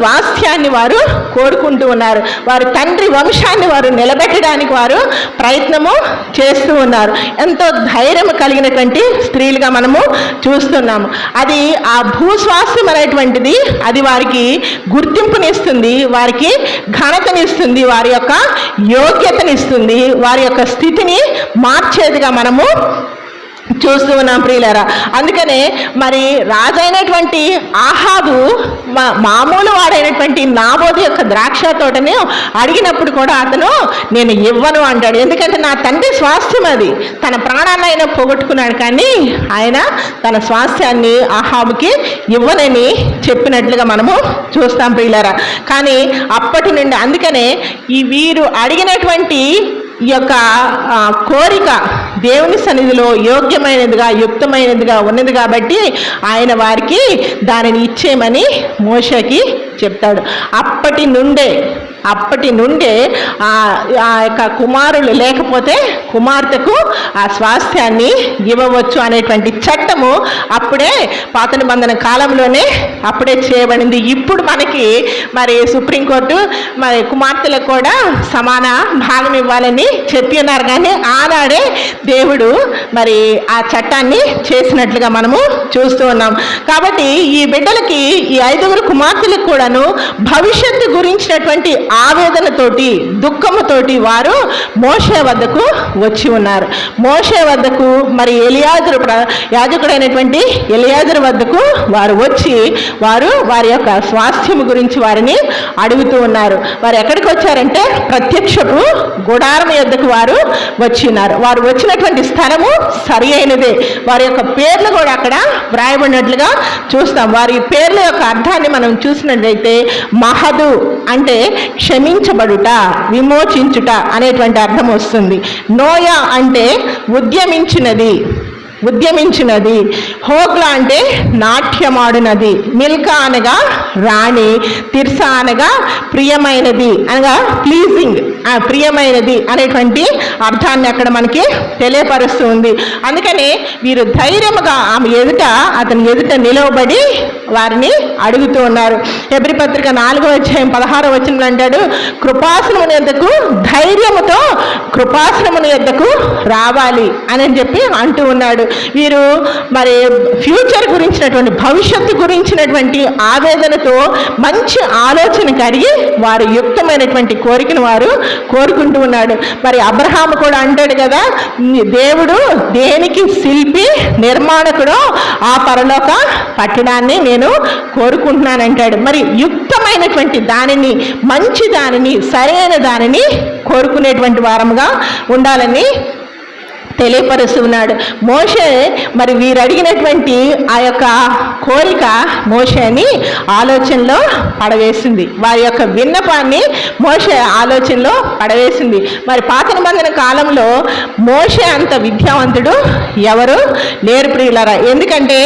స్వాస్థ్యాన్ని వారు కోరుకుంటూ ఉన్నారు. వారి తండ్రి వంశాన్ని వారు నిలబెట్టడానికి వారు ప్రయత్నము చేస్తూ ఉన్నారు. ఎంతో ధైర్యం కలిగినటువంటి స్త్రీలుగా మనము చూస్తున్నాము. అది ఆ భూస్వాస్థ్యం అనేటువంటిది అది వారికి గుర్తింపునిస్తుంది, వారికి ఘనతనిస్తుంది, వారి యొక్క యోగ్యతనిస్తుంది, వారి యొక్క స్థితిని మార్చేదిగా మనము చూస్తూ ఉన్నాం ప్రియులారా. అందుకనే మరి రాజైనటువంటి ఆహాబు మామూలు వాడైనటువంటి నాబోతు యొక్క ద్రాక్ష తోటని అడిగినప్పుడు కూడా అతను నేను ఇవ్వను అంటాడు. ఎందుకంటే నా తండ్రి స్వాస్థ్యం అది, తన ప్రాణాన్ని ఆయన పోగొట్టుకున్నాడు, కానీ ఆయన తన స్వాస్థ్యాన్ని ఆహాబుకి ఇవ్వనని చెప్పినట్లుగా మనము చూస్తాం ప్రియులారా. కానీ అప్పటి నుండి అందుకనే ఈ వీరు అడిగినటువంటి ఈ యొక్క కోరిక దేవుని సన్నిధిలో యోగ్యమైనదిగా యుక్తమైనదిగా ఉన్నది కాబట్టి ఆయన వారికి దానిని ఇచ్చేయమని మోషేకి చెప్తాడు. అప్పటి నుండే ఆ యొక్క కుమారులు లేకపోతే కుమార్తెకు ఆ స్వాస్థ్యాన్ని ఇవ్వవచ్చు అనేటువంటి చట్టము అప్పుడే పాత నిబంధన కాలంలోనే అప్పుడే చేయబడింది. ఇప్పుడు మనకి మరి సుప్రీంకోర్టు మరి కుమార్తెలకు కూడా సమాన భాగం ఇవ్వాలని చెప్పి ఉన్నారు, కానీ ఆనాడే దేవుడు మరి ఆ చట్టాన్ని చేసినట్లుగా మనము చూస్తూ ఉన్నాం. కాబట్టి ఈ బిడ్డలకి ఈ 5 కుమార్తెలకు కూడాను భవిష్యత్తు గురించినటువంటి ఆవేదనతోటి దుఃఖముతోటి వారు మోషే వద్దకు వచ్చి ఉన్నారు. మోషే వద్దకు మరి యాజకుడైనటువంటి ఎలియాజరు వద్దకు వారు వచ్చి వారి యొక్క స్వాస్థ్యము గురించి వారిని అడుగుతూ ఉన్నారు. వారు ఎక్కడికి వచ్చారంటే ప్రత్యక్షపు గుడారం యొద్దకు వారు వచ్చి ఉన్నారు. వారు వచ్చినటువంటి స్థలము సరి అయినదే. వారి యొక్క పేర్లు కూడా అక్కడ వ్రాయబడినట్లుగా చూస్తాం. వారి పేర్ల యొక్క అర్థాన్ని మనం చూసినట్లయితే మహదు అంటే క్షమించబడుట, విమోచించుట అనేటువంటి అర్థం వస్తుంది. నోయా అంటే ఉద్యమించినది, హోగ్లా అంటే నాట్యమాడినది, మిల్కా అనగా రాణి, తిర్సా అనగా ప్రియమైనది అనగా ప్లీజింగ్, ప్రియమైనది అనేటువంటి అర్థాన్ని అక్కడ మనకి తెలియపరుస్తూ ఉంది. అందుకనే వీరు ధైర్యముగా అతని ఎదుట నిలవబడి వారిని అడుగుతూ ఉన్నారు. హెబ్రీ పత్రిక 4వ అధ్యాయం 16వ వచనంలో అంటాడు, కృపాసనముని యొద్దకు ధైర్యముతో కృపాసనముని యొద్దకు రావాలి అని చెప్పి అంటూ ఉన్నాడు. వీరు మరి ఫ్యూచర్ గురించినటువంటి భవిష్యత్తు గురించినటువంటి ఆవేదనతో మంచి ఆలోచన కలిగి వారు యుక్తమైనటువంటి కోరికను వారు కోరుకుంటూ ఉన్నాడు. మరి అబ్రహాము కూడా అంటాడు కదా, దేవుడు దేనికి శిల్పి నిర్మాణకుడో ఆ పరలోక పట్టణాన్ని నేను కోరుకుంటున్నానంటాడు. మరి యుక్తమైనటువంటి దానిని, మంచి దానిని, సరైన దానిని కోరుకునేటువంటి వారముగా ఉండాలని తెలియపరుస్తున్నాడు. మోషే మరి వీరు అడిగినటువంటి ఆ యొక్క కోరిక మోషేని ఆలోచనలో పడవేసింది. వారి యొక్క విన్నపాన్ని మోషే ఆలోచనలో పడవేసింది. మరి పాత నిబంధన కాలంలో మోషే అంత విద్యావంతుడు ఎవరు లేరు ప్రియులారా. ఎందుకంటే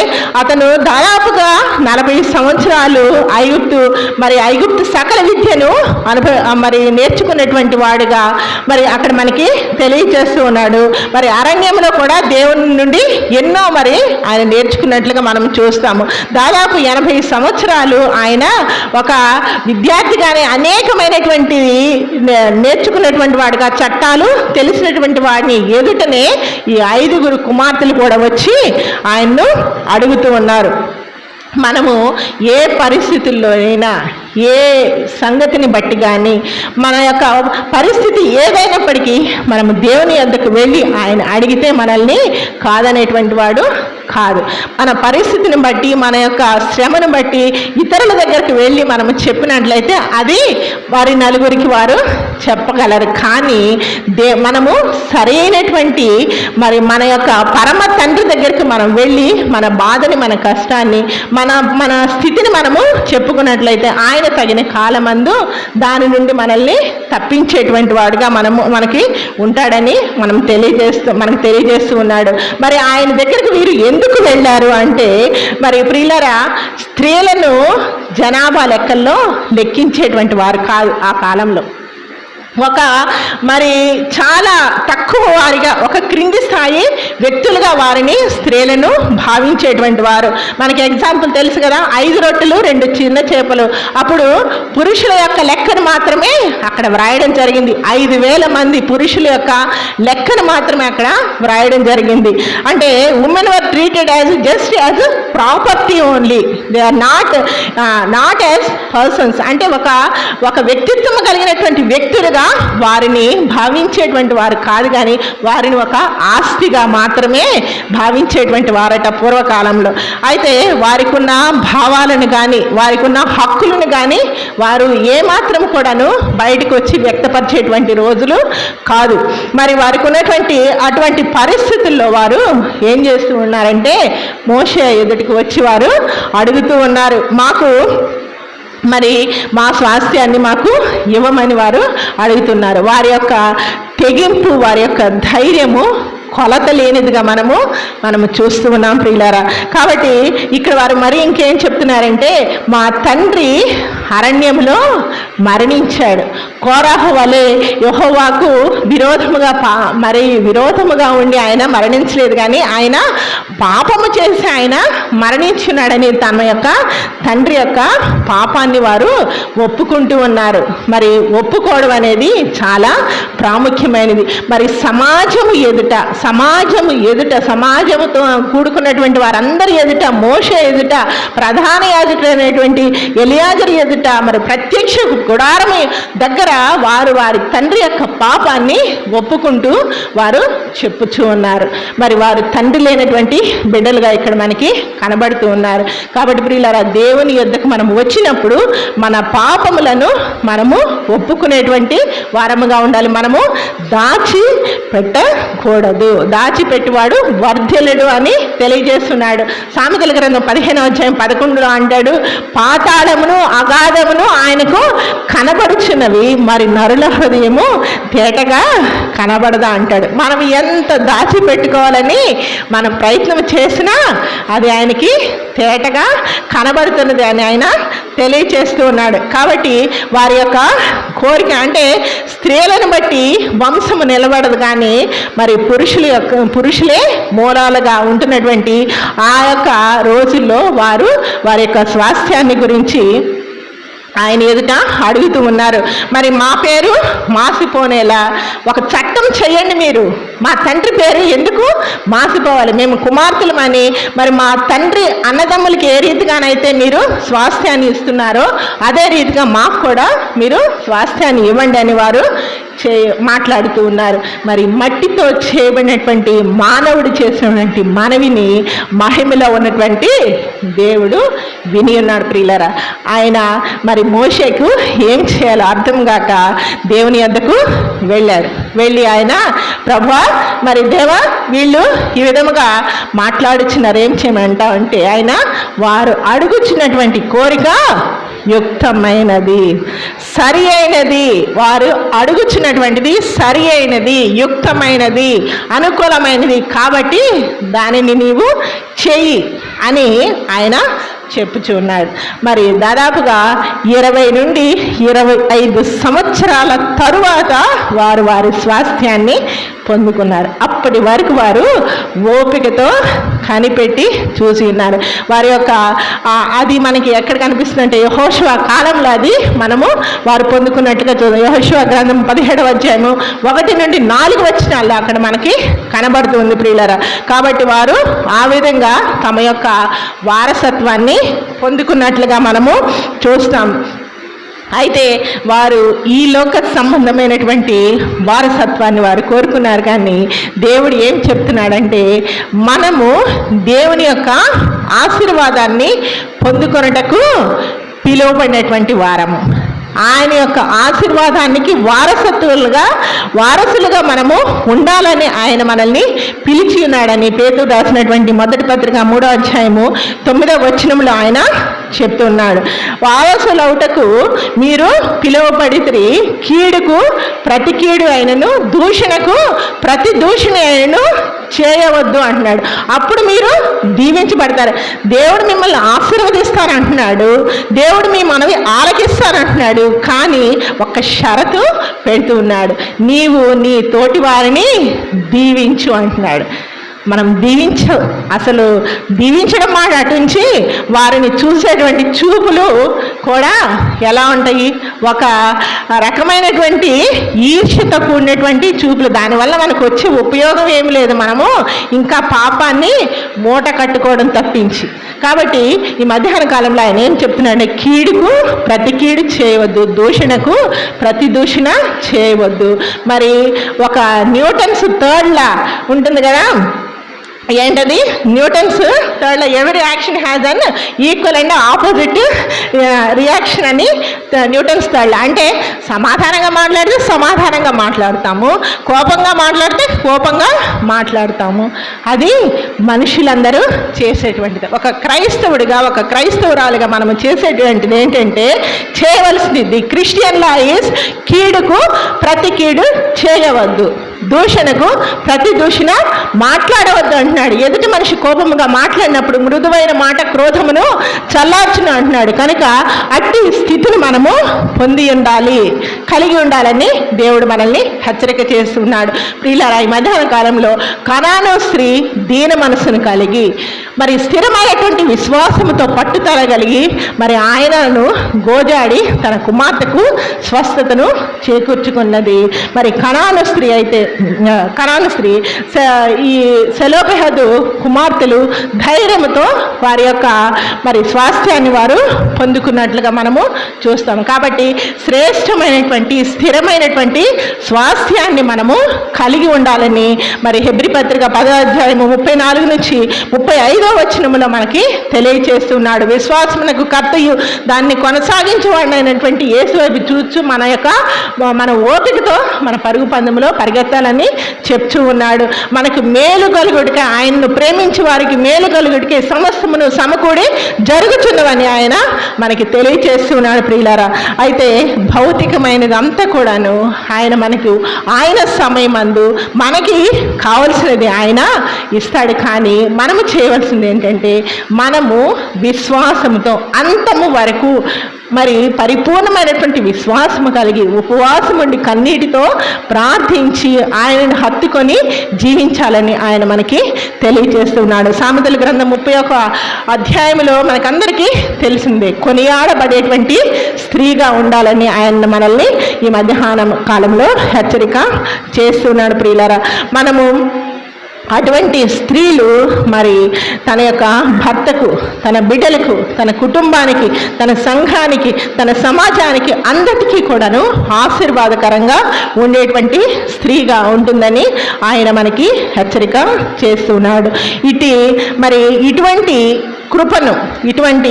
అతను దాదాపుగా 40 సంవత్సరాలు ఐగుప్తు సకల విద్యను నేర్చుకున్నటువంటి వాడుగా మరి అక్కడ మనకి తెలియజేస్తూ ఉన్నాడు. మరి అరణ్యంలో కూడా దేవుని నుండి ఎన్నో మరి ఆయన నేర్చుకున్నట్లుగా మనం చూస్తాము. దాదాపు 80 సంవత్సరాలు ఆయన ఒక విద్యార్థిగానే అనేకమైనటువంటి నేర్చుకున్నటువంటి వాడిగా, చట్టాలు తెలిసినటువంటి వాడిని ఎదుటనే ఈ 5 కుమార్తెలు కూడా వచ్చి ఆయన్ను అడుగుతూ ఉన్నారు. మనము ఏ పరిస్థితుల్లోనైనా, ఏ సంగతిని బట్టి కానీ, మన యొక్క పరిస్థితి ఏదైనప్పటికీ మనము దేవుని వద్దకు వెళ్ళి ఆయన అడిగితే మనల్ని కాదనేటువంటి వాడు కాదు. మన పరిస్థితిని బట్టి, మన యొక్క శ్రమను బట్టి ఇతరుల దగ్గరికి వెళ్ళి మనము చెప్పినట్లయితే అది వారి నలుగురికి వారు చెప్పగలరు. కానీ మనము సరైనటువంటి మరి మన యొక్క పరమ తండ్రి దగ్గరికి మనం వెళ్ళి మన బాధని, మన కష్టాన్ని, మన స్థితిని మనము చెప్పుకున్నట్లయితే ఆయన తగిన కాలమందు దాని నుండి మనల్ని తప్పించేటువంటి వాడుగా మనకి ఉంటాడని మనకు తెలియజేస్తూ ఉన్నాడు. మరి ఆయన దగ్గరికి వీరు ఎందుకు వెళ్ళారు అంటే, మరి ప్రియులారా, స్త్రీలను జనాభా లెక్కల్లో లెక్కించేటువంటి వారు కాదు ఆ కాలంలో. మరి చాలా తక్కువ వారిగా, ఒక క్రింది స్థాయి వ్యక్తులుగా వారిని స్త్రీలను భావించేటువంటి వారు. మనకి ఎగ్జాంపుల్ తెలుసు కదా, 5 రొట్టెలు 2 చిన్న చేపలు. అప్పుడు పురుషుల యొక్క లెక్కను మాత్రమే అక్కడ వ్రాయడం జరిగింది. 5,000 మంది పురుషుల యొక్క లెక్కను మాత్రమే అక్కడ వ్రాయడం జరిగింది. అంటే women were treated just as property only, they are not as persons. అంటే ఒక వ్యక్తిత్వం కలిగినటువంటి వ్యక్తులుగా వారిని భావించేటువంటి వారు కాదు, కానీ వారిని ఒక ఆస్తిగా మాత్రమే భావించేటువంటి వారట పూర్వకాలంలో. అయితే వారికి ఉన్న భావాలను కానీ, వారికి ఉన్న హక్కులను కానీ వారు ఏమాత్రం కూడాను బయటకు వచ్చి వ్యక్తపరిచేటువంటి రోజులు కాదు. మరి వారికి ఉన్నటువంటి అటువంటి పరిస్థితుల్లో వారు ఏం చేస్తూ ఉన్నారంటే, మోషే ఎదుటికి వచ్చి వారు అడుగుతూ ఉన్నారు, మరి మా స్వాస్థ్యాన్ని మాకు ఇవ్వమని వారు అడుగుతున్నారు. వారి యొక్క తెగింపు, వారి యొక్క ధైర్యము కొలత లేనిదిగా మనము చూస్తూ ఉన్నాం ప్రియులారా. కాబట్టి ఇక్కడ వారు మరి ఇంకేం చెప్తున్నారంటే, మా తండ్రి అరణ్యంలో మరణించాడు. కోరాహు వలె యెహోవాకు విరోధముగా ఉండి ఆయన మరణించలేదు, కానీ ఆయన పాపము చేసి ఆయన మరణించున్నాడని తన యొక్క తండ్రి యొక్క పాపాన్ని వారు ఒప్పుకుంటూ ఉన్నారు. మరి ఒప్పుకోవడం అనేది చాలా ప్రాముఖ్యమైనది. మరి సమాజముతో కూడుకున్నటువంటి వారందరి ఎదుట, మోషే ఎదుట, ప్రధాన యాజకుడు అనేటువంటి ఎలియాజరు ఎదుట, మరి ప్రత్యక్ష గుడారం దగ్గర వారి తండ్రి యొక్క పాపాన్ని ఒప్పుకుంటూ వారు చెప్పుచూ ఉన్నారు. మరి వారు తండ్రి లేనటువంటి బిడ్డలుగా ఇక్కడ మనకి కనబడుతూ ఉన్నారు. కాబట్టి ప్రియులారా, దేవుని యొద్దకు మనం వచ్చినప్పుడు మన పాపములను మనము ఒప్పుకునేటువంటి వారముగా ఉండాలి. మనము దాచి పెట్టకూడదు. దాచిపెట్టువాడు వర్ధిల్లుడు అని తెలియజేస్తున్నాడు. సామెతల గ్రంథం 15వ అధ్యాయం 11లో అంటాడు, పాతాళమును అగాధమును ఆయనకు కనబడుచున్నవి, మరి నరుల హృదయము తేటగా కనబడదా అంటాడు. మనం ఎంత దాచిపెట్టుకోవాలని మనం ప్రయత్నం చేసినా అది ఆయనకి తేటగా కనబడుతున్నది అని ఆయన తెలియచేస్తూ ఉన్నాడు. కాబట్టి వారి యొక్క కోరిక అంటే స్త్రీలను బట్టి వంశము నిలబడదు, కానీ మరి పురుషులే మూలాలుగా ఉంటున్నటువంటి ఆ యొక్క రోజుల్లో వారి యొక్క స్వాస్థ్యాన్ని గురించి ఆయన ఎదుట అడుగుతూ ఉన్నారు. మరి మా పేరు మాసిపోనేలా ఒక చట్టం చేయండి, మీరు మా తండ్రి పేరు ఎందుకు మాసిపోవాలి? మేము కుమార్తెలమని మరి మా తండ్రి అన్నదమ్ములకి ఏ రీతిగానైతే మీరు స్వాస్థ్యాన్ని ఇస్తున్నారో అదే రీతిగా మాకు కూడా మీరు స్వాస్థ్యాన్ని ఇవ్వండి అని వారు మాట్లాడుతూ ఉన్నారు. మరి మట్టితో చేయబడినటువంటి మానవుడు చేసినటువంటి మనవిని మహిమలో ఉన్నటువంటి దేవుడు విని ఉన్నాడు ప్రియులారా. ఆయన మరి మోషేకు ఏం చేయాలో అర్థం కాక దేవుని వద్దకు వెళ్ళి ఆయన, ప్రభువా, మరి దేవా, వీళ్ళు ఈ విధముగా మాట్లాడుచున్నారు, ఏం చేయమంటావు అంటే, ఆయన వారు అడుగుచున్నటువంటి కోరిక యుక్తమైనది, సరి అయినది. వారు అడుగుచున్నటువంటిది సరి అయినది, యుక్తమైనది, అనుకూలమైనది, కాబట్టి దానిని నీవు చెయ్యి అని ఆయన చెప్పుచున్నాడు. మరి దాదాపుగా 20 నుండి 25 సంవత్సరాల తరువాత వారి స్వాస్థ్యాన్ని పొందుకున్నారు. అప్పటి వరకు వారు ఓపికతో కనిపెట్టి చూసి ఉన్నారు. వారి యొక్క అది మనకి ఎక్కడ కనిపిస్తుందంటే యెహోషువ కాలంలో అది వారు పొందుకున్నట్టుగా చూద్దాం. యెహోషువ గ్రంథం 17వ అధ్యాయము 1 నుండి 4 వచనాల్లో అక్కడ మనకి కనబడుతుంది ప్రియులారా. కాబట్టి వారు ఆ విధంగా తమ యొక్క వారసత్వాన్ని పొందుకున్నట్లుగా మనము చూస్తాం. అయితే వారు ఈ లోక సంబంధమైనటువంటి వారసత్వాన్ని వారు కోరుకున్నారు, కానీ దేవుడు ఏం చెప్తున్నాడంటే, మనము దేవుని యొక్క ఆశీర్వాదాన్ని పొందుకొనుటకు పిలువబడినటువంటి వారము. ఆయన యొక్క ఆశీర్వాదానికి వారసులుగా మనము ఉండాలని ఆయన మనల్ని పిలిచి ఉన్నాడని పేతురు రాసినటువంటి మొదటి పత్రిక 3వ అధ్యాయము 9వ వచనంలో ఆయన చెప్తున్నాడు. వారసులవుటకు మీరు పిలువబడితిరి, కీడుకు ప్రతి కీడు అయినను, దూషణకు ప్రతి దూషణ అయినను చేయవద్దు అంటున్నాడు. అప్పుడు మీరు దీవించబడతారు. దేవుడు మిమ్మల్ని ఆశీర్వదిస్తారంటున్నాడు, దేవుడు మీ మనవి ఆలకిస్తారంటున్నాడు. కానీ ఒక షరతు పెడుతూ ఉన్నాడు, నీవు నీ తోటి వారిని దీవించు అంటున్నాడు. మనం అసలు దీవించడం మాట అటుంచి వారిని చూసేటువంటి చూపులు కూడా ఎలా ఉంటాయి, ఒక రకమైనటువంటి ఈర్ష్యతో కూడినటువంటి చూపులు. దానివల్ల మనకు వచ్చే ఉపయోగం ఏమి లేదు, మనము ఇంకా పాపాన్ని మూట కట్టుకోవడం తప్పించి. కాబట్టి ఈ మధ్యాహ్న కాలంలో ఆయన ఏం చెప్తున్నాడంటే, కీడుకు ప్రతి కీడు చేయవద్దు, దూషణకు ప్రతి దూషణ చేయవద్దు. మరి ఒక న్యూటన్స్ థర్డ్ లా ఉంటుంది కదా, ఏంటది? Newton's third law, every action has an equal and opposite reaction అని న్యూటన్స్ థర్డ్ లా. అంటే సమాధానంగా మాట్లాడితే సమాధానంగా మాట్లాడతాము, కోపంగా మాట్లాడితే కోపంగా మాట్లాడతాము. అది మనుషులందరూ చేసేటువంటిది. ఒక క్రైస్తవుడిగా, ఒక క్రైస్తవురాలుగా మనము చేసేటువంటిది ఏంటంటే, చేయవలసింది క్రిస్టియన్ లా ఈజ్ కీడుకు ప్రతి కీడు చేయవద్దు, దూషణకు ప్రతి దూషణ మాట్లాడవద్దు అంటున్నాడు. ఎదుటి మనిషి కోపముగా మాట్లాడినప్పుడు మృదువైన మాట క్రోధమును చల్లార్చును అంటున్నాడు. కనుక అట్టి స్థితిని మనము పొంది ఉండాలి, కలిగి ఉండాలని దేవుడు మనల్ని హెచ్చరిక చేస్తున్నాడు. ప్రియులారా, ఈ మధ్యాహ్న కాలంలో కనాను స్త్రీ దీన మనసును కలిగి, మరి స్థిరమైనటువంటి విశ్వాసముతో పట్టుదల కలిగి, మరి ఆయనను గోజాడి తన కుమార్తెకు స్వస్థతను చేకూర్చుకున్నది. మరి కనాను స్త్రీ ఈ సెలోపెహదు కుమార్తెలు ధైర్యంతో వారి యొక్క మరి స్వాస్థ్యాన్ని వారు పొందుకున్నట్లుగా మనము చూస్తాము. కాబట్టి శ్రేష్టమైనటువంటి స్థిరమైనటువంటి స్వాస్థ్యాన్ని మనము కలిగి ఉండాలని మరి హెబ్రీ పత్రిక 10వ అధ్యాయము 34 నుంచి 35వ వచనములో మనకి తెలియచేస్తున్నాడు. విశ్వాసమునకు కర్తయు దాన్ని కొనసాగించేవాడైనటువంటి యేసు వైపు చూచు మన ఓపికతో మన పరుగు పందెములో పరిగెత్తాలని చెప్తూ ఉన్నాడు. మనకు మేలు కలుగుడికి, ఆయనను ప్రేమించి వారికి మేలు కలుగుడికి సమస్తమును సమకూడి జరుగుతున్నవని ఆయన మనకి తెలియచేస్తున్నాడు. ప్రియులారా, అయితే భౌతికమైనది అంతా కూడాను ఆయన సమయమందు మనకి కావలసినది ఆయన ఇస్తాడు. కానీ మనము చేయవలసింది ఏంటంటే, మనము విశ్వాసంతో అంతము వరకు మరి పరిపూర్ణమైనటువంటి విశ్వాసము కలిగి ఉపవాసం ఉండి కన్నీటితో ప్రార్థించి ఆయనను హత్తుకొని జీవించాలని ఆయన మనకి తెలియజేస్తున్నాడు. సామెతల గ్రంథం 31వ అధ్యాయంలో మనకందరికీ తెలిసిందే, కొనియాడబడేటువంటి స్త్రీగా ఉండాలని ఆయన మనల్ని ఈ మధ్యాహ్నం కాలంలో హెచ్చరిక చేస్తున్నాడు. ప్రియులారా, మనము అటువంటి స్త్రీలు మరి తన యొక్క భర్తకు, తన బిడ్డలకు, తన కుటుంబానికి, తన సంఘానికి, తన సమాజానికి అందరికీ కూడాను ఆశీర్వాదకరంగా ఉండేటువంటి స్త్రీగా ఉంటుందని ఆయన మనకి హెచ్చరిక చేస్తున్నాడు. ఇటువంటి కృపను, ఇటువంటి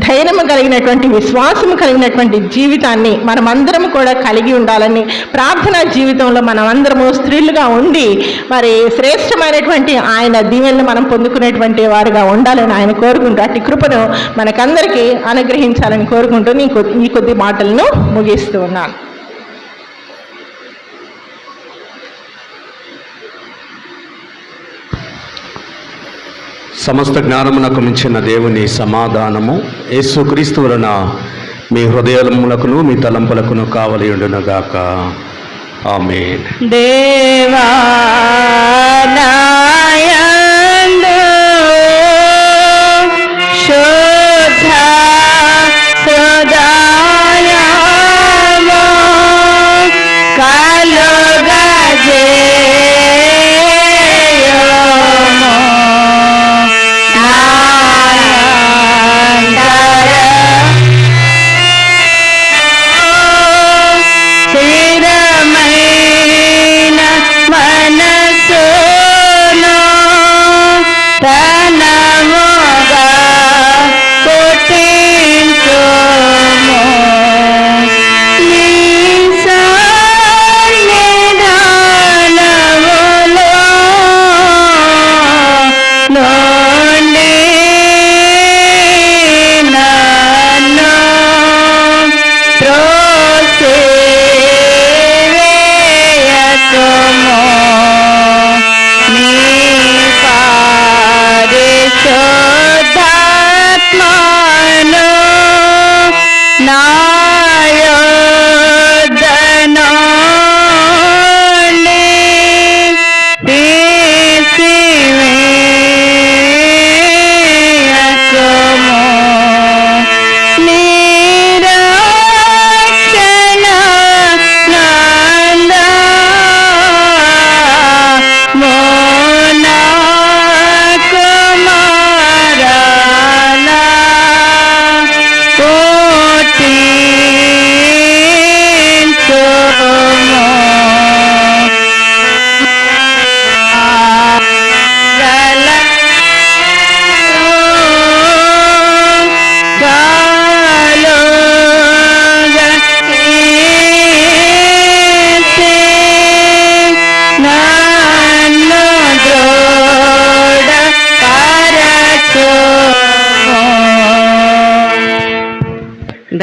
ధైర్యము కలిగినటువంటి, విశ్వాసము కలిగినటువంటి జీవితాన్ని మనమందరం కూడా కలిగి ఉండాలని, ప్రార్థనా జీవితంలో మనమందరము స్త్రీలుగా ఉండి మరి శ్రేష్టమైనటువంటి ఆయన దీవెనలు మనం పొందుకునేటువంటి వారుగా ఉండాలని ఆయన కోరుకుంటూ, అట్టి కృపను మనకందరికీ అనుగ్రహించాలని కోరుకుంటూ ఈ కొద్ది మాటలను ముగిస్తూ ఉన్నాను. సమస్త జ్ఞానమునకు మించిన దేవుని సమాధానము యేసుక్రీస్తు వలన మీ హృదయములకును మీ తలంపులకును కావలి ఉండునుగాక. ఆమేన్. దేవా నాయందు శుద్ధ హృదయము కలుగజేయుము. స్థిరమైన మనసును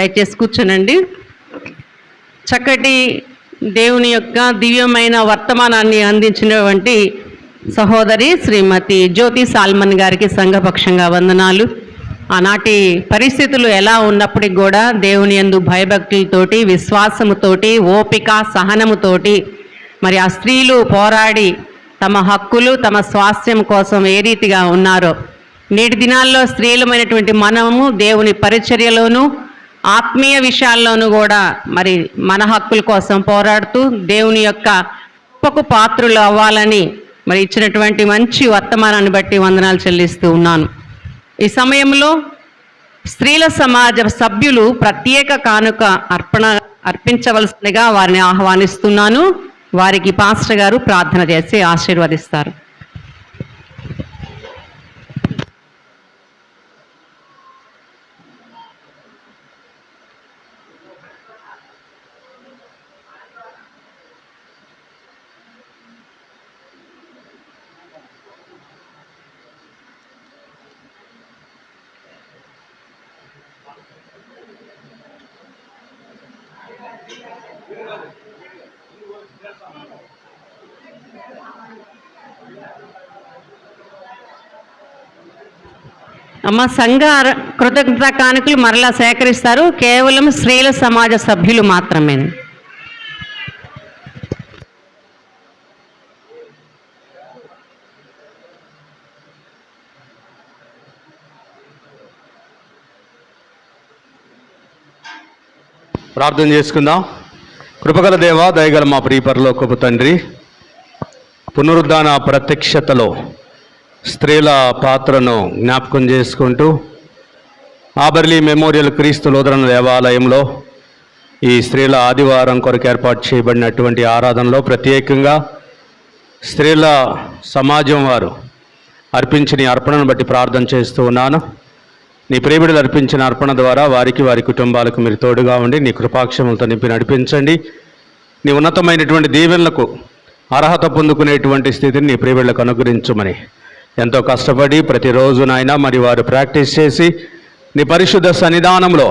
దయచేసి కూర్చోనండి. చక్కటి దేవుని యొక్క దివ్యమైన వర్తమానాన్ని అందించినటువంటి సహోదరి శ్రీమతి జ్యోతి సాల్మన్ గారికి సంఘపక్షంగా వందనాలు. ఆనాటి పరిస్థితులు ఎలా ఉన్నప్పటికి కూడా దేవుని యందు భయభక్తులతోటి, విశ్వాసముతోటి, ఓపిక సహనముతోటి మరి ఆ స్త్రీలు పోరాడి తమ హక్కులు, తమ స్వాస్థ్యం కోసం ఏ రీతిగా ఉన్నారో, నేటి దినాల్లో స్త్రీలమైనటువంటి మనము దేవుని పరిచర్యలోనూ ఆత్మీయ విషయాల్లోనూ కూడా మరి మన హక్కుల కోసం పోరాడుతూ దేవుని యొక్క గొప్పకు పాత్రులు అవ్వాలని మరి ఇచ్చినటువంటి మంచి వర్తమానాన్ని బట్టి వందనాలు చెల్లిస్తూ ఉన్నాను. ఈ సమయంలో స్త్రీల సమాజ సభ్యులు ప్రత్యేక కానుక అర్పించవలసిందిగా వారిని ఆహ్వానిస్తున్నాను. వారికి పాస్టర్ గారు ప్రార్థన చేసి ఆశీర్వదిస్తారు. అమ్మ, సంఘ కృతజ్ఞత కానుకలు మరలా సేకరిస్తారు. కేవలం స్త్రీల సమాజ సభ్యులు మాత్రమే. ప్రార్థన చేసుకుందాం. కృపగల దేవ, దయగల మా ప్రియ పరలోకపు తండ్రి, పునరుద్ధాన ప్రత్యక్షతలో స్త్రీల పాత్రను జ్ఞాపకం చేసుకుంటూ ఆబర్లీ మెమోరియల్ క్రీస్తు లోదరణ దేవాలయంలో ఈ స్త్రీల ఆదివారం కొరకు ఏర్పాటు చేయబడినటువంటి ఆరాధనలో ప్రత్యేకంగా స్త్రీల సమాజం వారు అర్పించిన అర్పణను బట్టి ప్రార్థన చేస్తూ ఉన్నాను. నీ ప్రియబిడ్డలు అర్పించిన అర్పణ ద్వారా వారికి, వారి కుటుంబాలకు మీరు తోడుగా ఉండి నీ కృపాక్షములతో నింపి నడిపించండి. నీ ఉన్నతమైనటువంటి దీవెనలకు అర్హత పొందుకునేటువంటి స్థితిని నీ ప్రియబిడ్డలకు అనుగ్రహించమని ఎంతో కష్టపడి ప్రతిరోజు నాయన మరి వారు ప్రాక్టీస్ చేసి నీ పరిశుద్ధ సన్నిధానంలో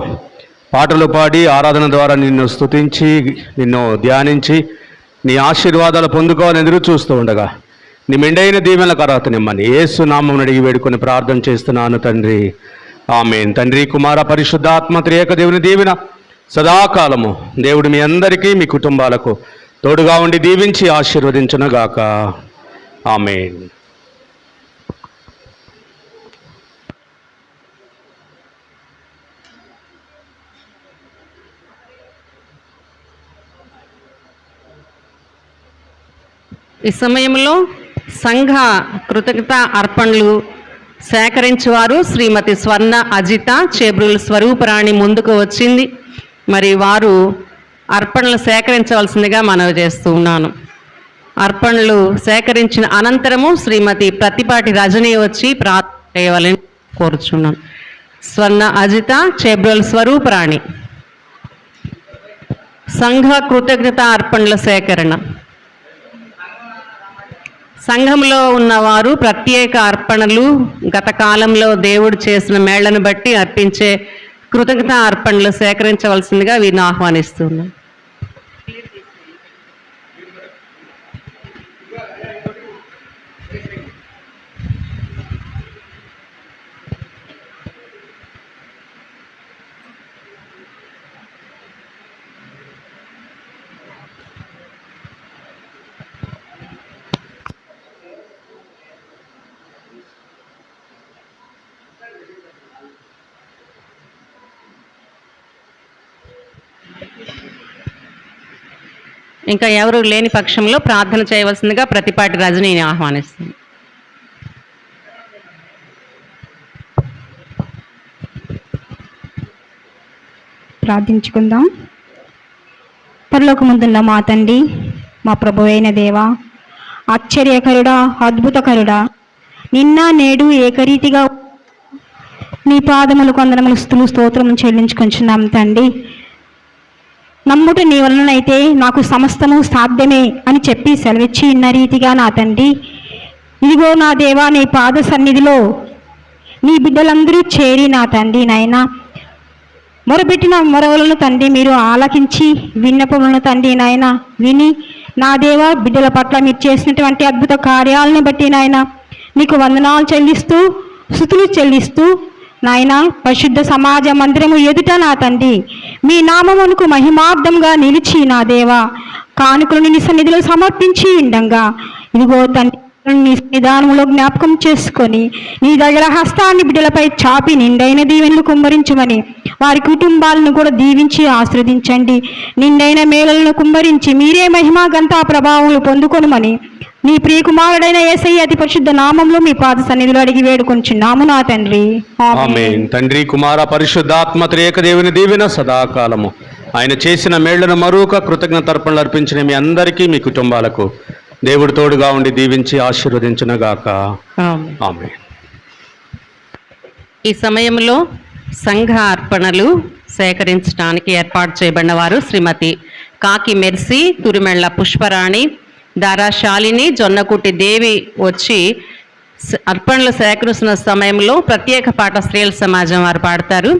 పాటలు పాడి ఆరాధన ద్వారా నిన్ను స్తుతించి, నిన్ను ధ్యానించి నీ ఆశీర్వాదాలు పొందుకోవాలని ఎదురు చూస్తూ ఉండగా నీ మెండైన దీవెనలకు అర్హత నిమ్మని యేసు నామమున అడిగి వేడుకొని ప్రార్థన చేస్తున్నాను తండ్రి. ఆమేన్. తండ్రి, కుమార, పరిశుద్ధాత్మ త్రియేక దేవుని దీవెన సదాకాలము దేవుడు మీ అందరికీ, మీ కుటుంబాలకు తోడుగా ఉండి దీవించి ఆశీర్వదించునుగాక. ఆమేన్. ఈ సమయంలో సంఘ కృతజ్ఞత అర్పణలు సేకరించేవారు శ్రీమతి స్వర్ణ అజిత చేబ్రుల స్వరూపరాణి ముందుకు వచ్చింది. మరి వారు అర్పణలు సేకరించవలసిందిగా మనవి చేస్తూ ఉన్నాను. అర్పణలు సేకరించిన అనంతరము శ్రీమతి ప్రతిపాటి రజనీ వచ్చి ప్రార్థన చేయవాలని కోరుచున్నాను. స్వర్ణ అజిత చేబ్రుల స్వరూపరాణి. సంఘ కృతజ్ఞత అర్పణల సేకరణ. సంఘంలో ఉన్నవారు ప్రత్యేక అర్పణలు, గత కాలంలో దేవుడు చేసిన మేళ్లను బట్టి అర్పించే కృతజ్ఞత అర్పణలు సేకరించవలసిందిగా వీరిని ఆహ్వానిస్తున్నాను. ఇంకా ఎవరు లేని పక్షంలో ప్రార్థన చేయవలసిందిగా ప్రతిపాటి రజనీని ఆహ్వానిస్తుంది. ప్రార్థించుకుందాం. పరలోకమందున్న మా తండ్రి, మా ప్రభువైన అయిన దేవా, ఆశ్చర్యకరుడా, అద్భుతకరుడా, నిన్న నేడు ఏకరీతిగా నీ పాదములు కొందరములు స్తుతులు స్తోత్రము చెల్లించుకుంటున్నాం తండ్రి. నమ్ముట నీ వలనైతే నాకు సమస్తము సాధ్యమే అని చెప్పి సెలవిచ్చి ఉన్న రీతిగా నా తండ్రి, ఇదిగో నా దేవా, నీ పాద సన్నిధిలో నీ బిడ్డలందరూ చేరి నా తండ్రి నాయన మొరపెట్టిన మొరవలను తండ్రి మీరు ఆలకించి, విన్నపములను తండ్రి నాయన విని, నా దేవ బిడ్డల పట్ల మీరు చేసినటువంటి అద్భుత కార్యాలను బట్టి నాయన మీకు వందనాలు చెల్లిస్తూ, స్తుతులు చెల్లిస్తూ నాయన పరిశుద్ధ సమాజ మందిరము ఎదుట నా తండ్రి మీ నామమునకు మహిమార్థంగా నిలిచి నా దేవ కానుకలను నీ సన్నిధిలో సమర్పించి ఉండంగా, ఇదిగో తండ్రి నీ సన్నిధానంలో జ్ఞాపకం చేసుకొని నీ దగ్గర హస్తాన్ని బిడ్డలపై చాపి నిండైన దీవెనలు కుమ్మరించమని, వారి కుటుంబాలను కూడా దీవించి ఆశీర్వదించండి. నిండైన మేళలను కుమ్మరించి మీరే మహిమా గంతా ప్రభావములు పొందుకొనుమని నీ ప్రియకుమారుడైన యేసయ్య అతి పరిశుద్ధ నామంలో మీ పాద సన్నిధిలో అడిగి వేడుకొంచున్నాము నా తండ్రి. ఆమేన్. తండ్రి కుమార పరిశుద్ధాత్మ త్రియేక దేవుని దీవెన సదాకాలము ఆయన చేసిన మేళ్లను మరొక కృతజ్ఞత అర్పణలు అర్పించిన మీ అందరికీ, మీ కుటుంబాలకు దేవుడు తోడుగా ఉండి దీవించి ఆశీర్వదించునుగాక. ఆమేన్. ఈ సమయంలో సంఘ అర్పణలు సేకరించడానికి ఏర్పాటు చేయబడిన వారు శ్రీమతి కాకి మెర్సీ, తురిమెళ్ల పుష్పరాణి, దారాశాలిని, జొన్నకుటి దేవి వచ్చి అర్పణలు సేకరిస్తున్న సమయంలో ప్రత్యేక పాట స్త్రీల సమాజం వారు పాడతారు.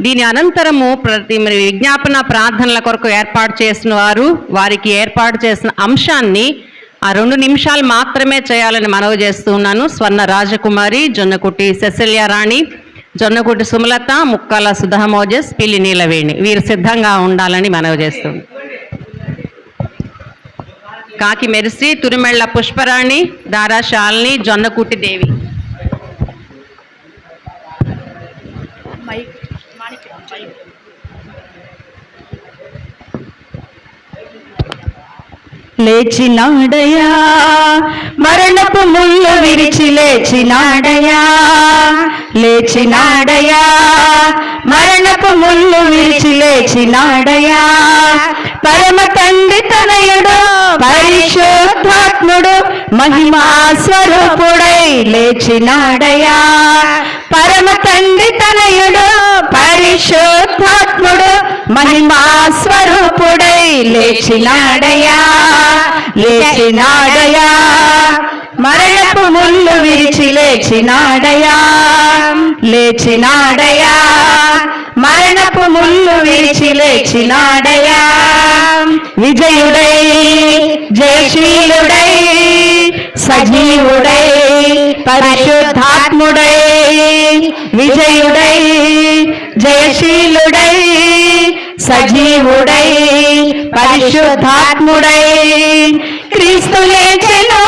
దీని అనంతరము విజ్ఞాపన ప్రార్థనల కొరకు ఏర్పాటు చేసిన వారు వారికి ఏర్పాటు చేసిన అంశాన్ని ఆ 2 నిమిషాలు మాత్రమే చేయాలని మనవి చేస్తూ ఉన్నాను. స్వర్ణ రాజకుమారి, జొన్నకుటి శశల్య రాణి, జొన్నకుటి సుమలత, ముక్కాల సుధా మోజస్, పిల్లి నీలవేణి వీరు సిద్ధంగా ఉండాలని మనవి చేస్తుంది. కాకి మెరిసి, తురిమెళ్ల పుష్పరాణి, దారాశాలిని, జొన్నకుటి దేవి. లేచినాడయా మరణపు ముళ్ళు విరిచి లేచినాడయా, లేచినాడయా మరణపు ముళ్ళు విరిచి లేచినాడయా. పరమ తండ్రి తనయుడు పరిశుద్ధాత్ముడు మహిమా స్వరూపుడై లేచినాడయా. పరమ తండ్రి తనయుడు పరిశుద్ధాత్ముడు మహిమా స్వరూపుడై లేచినాడయా, లేచినాడయా మరణపు ముళ్ళు విరిచి లేచినాడయా, లేచినాడయా మరణపు ముళ్ళు విరిచి లేచినాడయా. విజయుడై జయశీలుడై సజీవుడై పరిశుద్ధాత్ముడై, విజయుడై జయశీలుడై సజీవుడై పరిశుద్ధాత్ముడై. క్రీస్తు లేచెను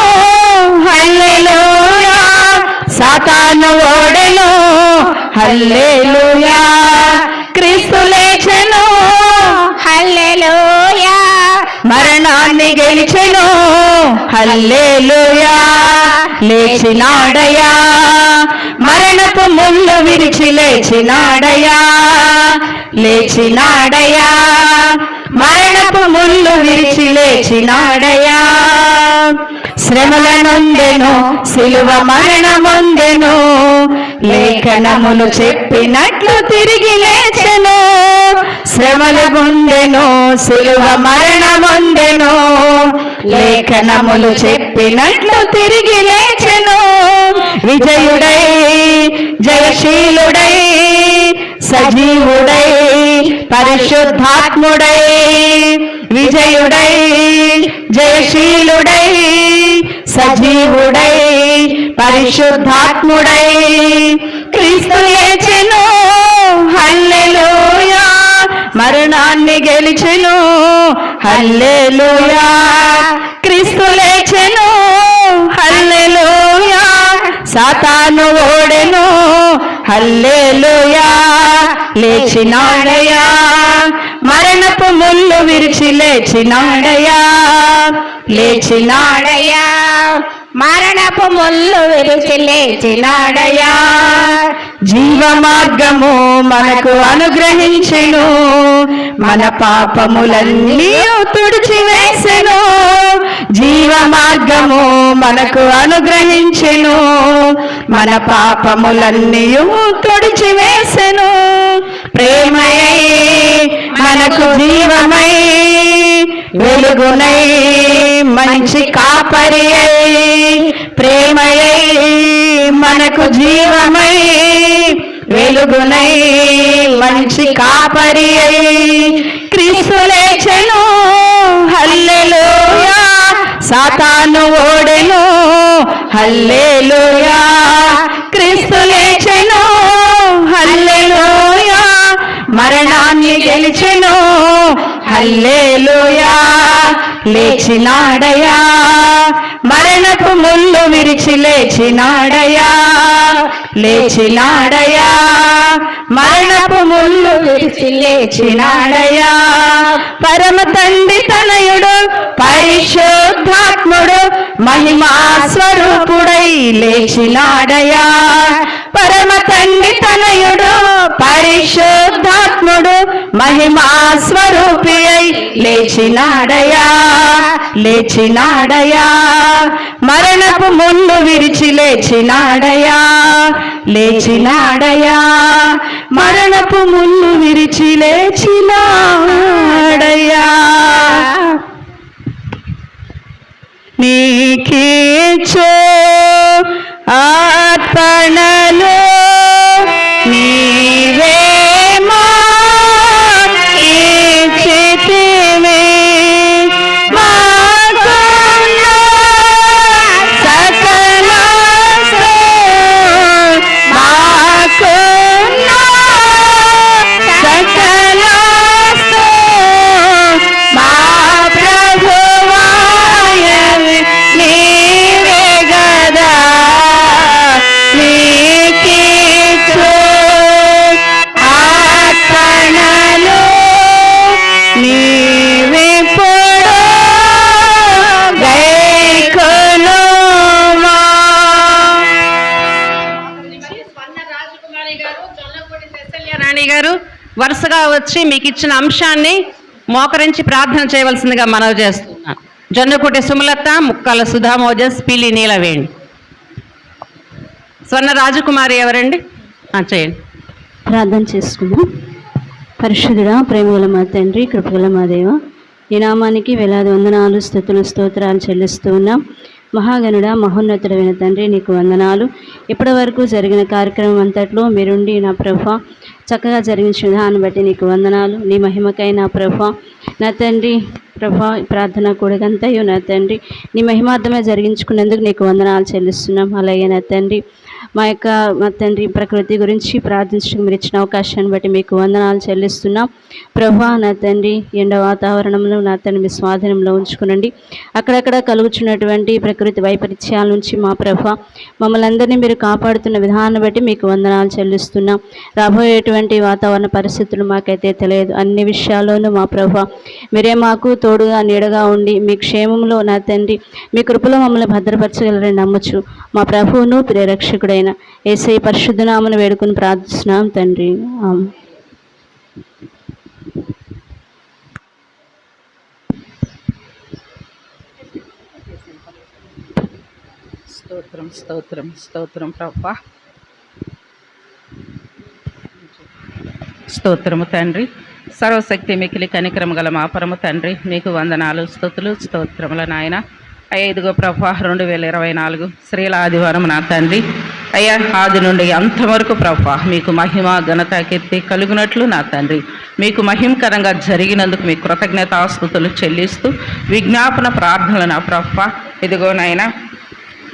హల్లెలూయా, సాతాను ఓడెను హల్లెలూయా. క్రీస్తు లేచెను హల్లెలూయా, మరణాన్ని గెలిచెను హల్లెలూయా. లేచినాడయా మరణపు ముళ్ళు విరిచి లేచినాడయా, లేచినాడయా మరణపు ముళ్ళు విరిచి లేచినాడయా. శ్రమల నొందెను సిలువ మరణమొందెను, లేఖనములు చెప్పినట్లు తిరిగి లేచెను. శ్రమలు గుండెను సిలువ మరణమొందెను, లేఖనములు చెప్పినట్లు తిరిగి లేచెను. విజయుడై జయశీలుడై సజీవుడై పరిశుద్ధాత్ముడై, విజయుడై జయశీలుడై సజీవుడై పరిశుద్ధాత్ముడై. క్రీస్తు లేచెను హల్లెలూయా, మరణాన్ని గెలిచెను హల్లెలూయా. క్రీస్తు లేచెను హల్లెలూయా, సాతాను ఓడెను హల్లెలూయా. లేచినాడయా మరణపు ముళ్ళు విరిచి లేచినాడయా, లేచినాడయా మరణపు ముళ్ళు విరిచి లేచినాడయా. జీవ మార్గము మనకు అనుగ్రహించెను, మన పాపములన్నీ తుడిచివేసెను. జీవ మార్గము మనకు అనుగ్రహించెను, మన పాపములన్నీ తుడిచివేసెను. ప్రేమయై మనకు జీవమై, వెలుగునై మంచి కాపరి అయి, ప్రేమయై మనకు జీవమై, వెలుగునై మంచి కాపరి అయి క్రీస్తు లేచెను హల్లెలూయా సాతాను ఓడెను హల్లెలూయా క్రీస్తు లేచెను హల్లెలూయా మరణాన్ని గెలిచెను హల్లెలూయా లేచినాడయా మరణపు ముళ్ళు విరిచి లేచినాడయా లేచినాడయా మరణపు ముళ్ళు విరిచి లేచినాడయా పరమ తండ్రి తనయుడు పరిశుద్ధాత్ముడు మహిమా స్వరూపుడై లేచినాడయా పరమ తండ్రి తనయుడు పరిశుద్ధాత్ముడు మహిమా స్వరూపి అయి లేచినాడయా లేచినాడయా మరణపు ముళ్ళు విరిచి లేచినాడయా లేచినాడయా మరణపు ముళ్ళు విరిచి లేచినాడయా నీకేచో ఆత్మనలో నీవే మాకిచ్చితివి మాకున్న సకల మాకున్న సకల మా ప్రభువాయవి నీవే గదా నీకిచ్చు ఆత్మనలు నీవిప్పుడు గైకొనుమా. రాణి గారు వరుసగా వచ్చి మీకు ఇచ్చిన అంశాన్ని మోకరించి ప్రార్థన చేయవలసిందిగా మనవి చేస్తున్నా. జొన్నకోటి సుమలత, ముక్కాల సుధా మోజస్, పిల్లి నీలవేణి. స్వర్ణ రాజకుమారి ఎవరండి? చేయండి. ప్రార్థన చేసుకుందాం. పరిశుద్ధుడా, ప్రేమగల మా తండ్రి, కృపగల మా దేవ, ఈ నామానికి వేలాది వందనాలు, స్తుతులు, స్తోత్రాలు చెల్లిస్తూ ఉన్నాం. మహాగణుడ, మహోన్నతుడైన తండ్రి, నీకు వందనాలు. ఇప్పటి వరకు జరిగిన కార్యక్రమం అంతట్లో మీరుండి నా ప్రభా చక్కగా జరిగించిన విధాన్ని బట్టి నీకు వందనాలు. నీ మహిమకై నా ప్రభా, నా తండ్రి ప్రభా ప్రార్థన కూడగంతయు నా తండ్రి నీ మహిమార్థమే జరిగించుకునేందుకు నీకు వందనాలు చెల్లిస్తున్నాం. అలాగే నా తండ్రి మా తండ్రి ప్రకృతి గురించి ప్రార్థించడానికి మీరు ఇచ్చిన అవకాశాన్ని బట్టి మీకు వందనాలు చెల్లిస్తున్నాం. ప్రభా నా తండ్రి ఎండ వాతావరణంలో నా తండ్రి మీ స్వాధీనంలో ఉంచుకునండి. అక్కడక్కడ కలుగుచున్నటువంటి ప్రకృతి వైపరీత్యాల నుంచి మా ప్రభా మమ్మల్ని అందరినీ మీరు కాపాడుతున్న విధానాన్ని బట్టి మీకు వందనాలు చెల్లిస్తున్నాం. రాబోయేటువంటి వాతావరణ పరిస్థితులు మాకైతే తెలియదు. అన్ని విషయాల్లోనూ మా ప్రభా మీరే మాకు తోడుగా నీడగా ఉండి మీ క్షేమంలో నా తండ్రి మీ కృపలో మమ్మల్ని భద్రపరచగలరని నమ్మచ్చు. మా ప్రభువును ప్రేరక్షకుడైన యేసయ్య పరిశుద్ధ నామమున వేడుకొని ప్రార్థిస్తున్నాం తండ్రి. ఆమేన్. స్తోత్రం స్తోత్రం స్తోత్రం ప్రభా, స్తోత్రము తండ్రి. సర్వశక్తి మికిలి కనికరము గల మా పరమ తండ్రి, మీకు వందనాలు, స్తుతులు, స్తోత్రముల నాయన. అయ్యా ఇదిగో ప్రభా 2024 శ్రీల ఆదివారం నా తండ్రి, అయ్యా ఆది నుండి అంతవరకు ప్రభా మీకు మహిమ ఘనత కీర్తి కలుగునట్లు నా తండ్రి మీకు మహిమకరంగా జరిగినందుకు మీ కృతజ్ఞతాస్తుతులు చెల్లిస్తూ విజ్ఞాపన ప్రార్థనలు నా ప్రభా ఇదిగో నాయన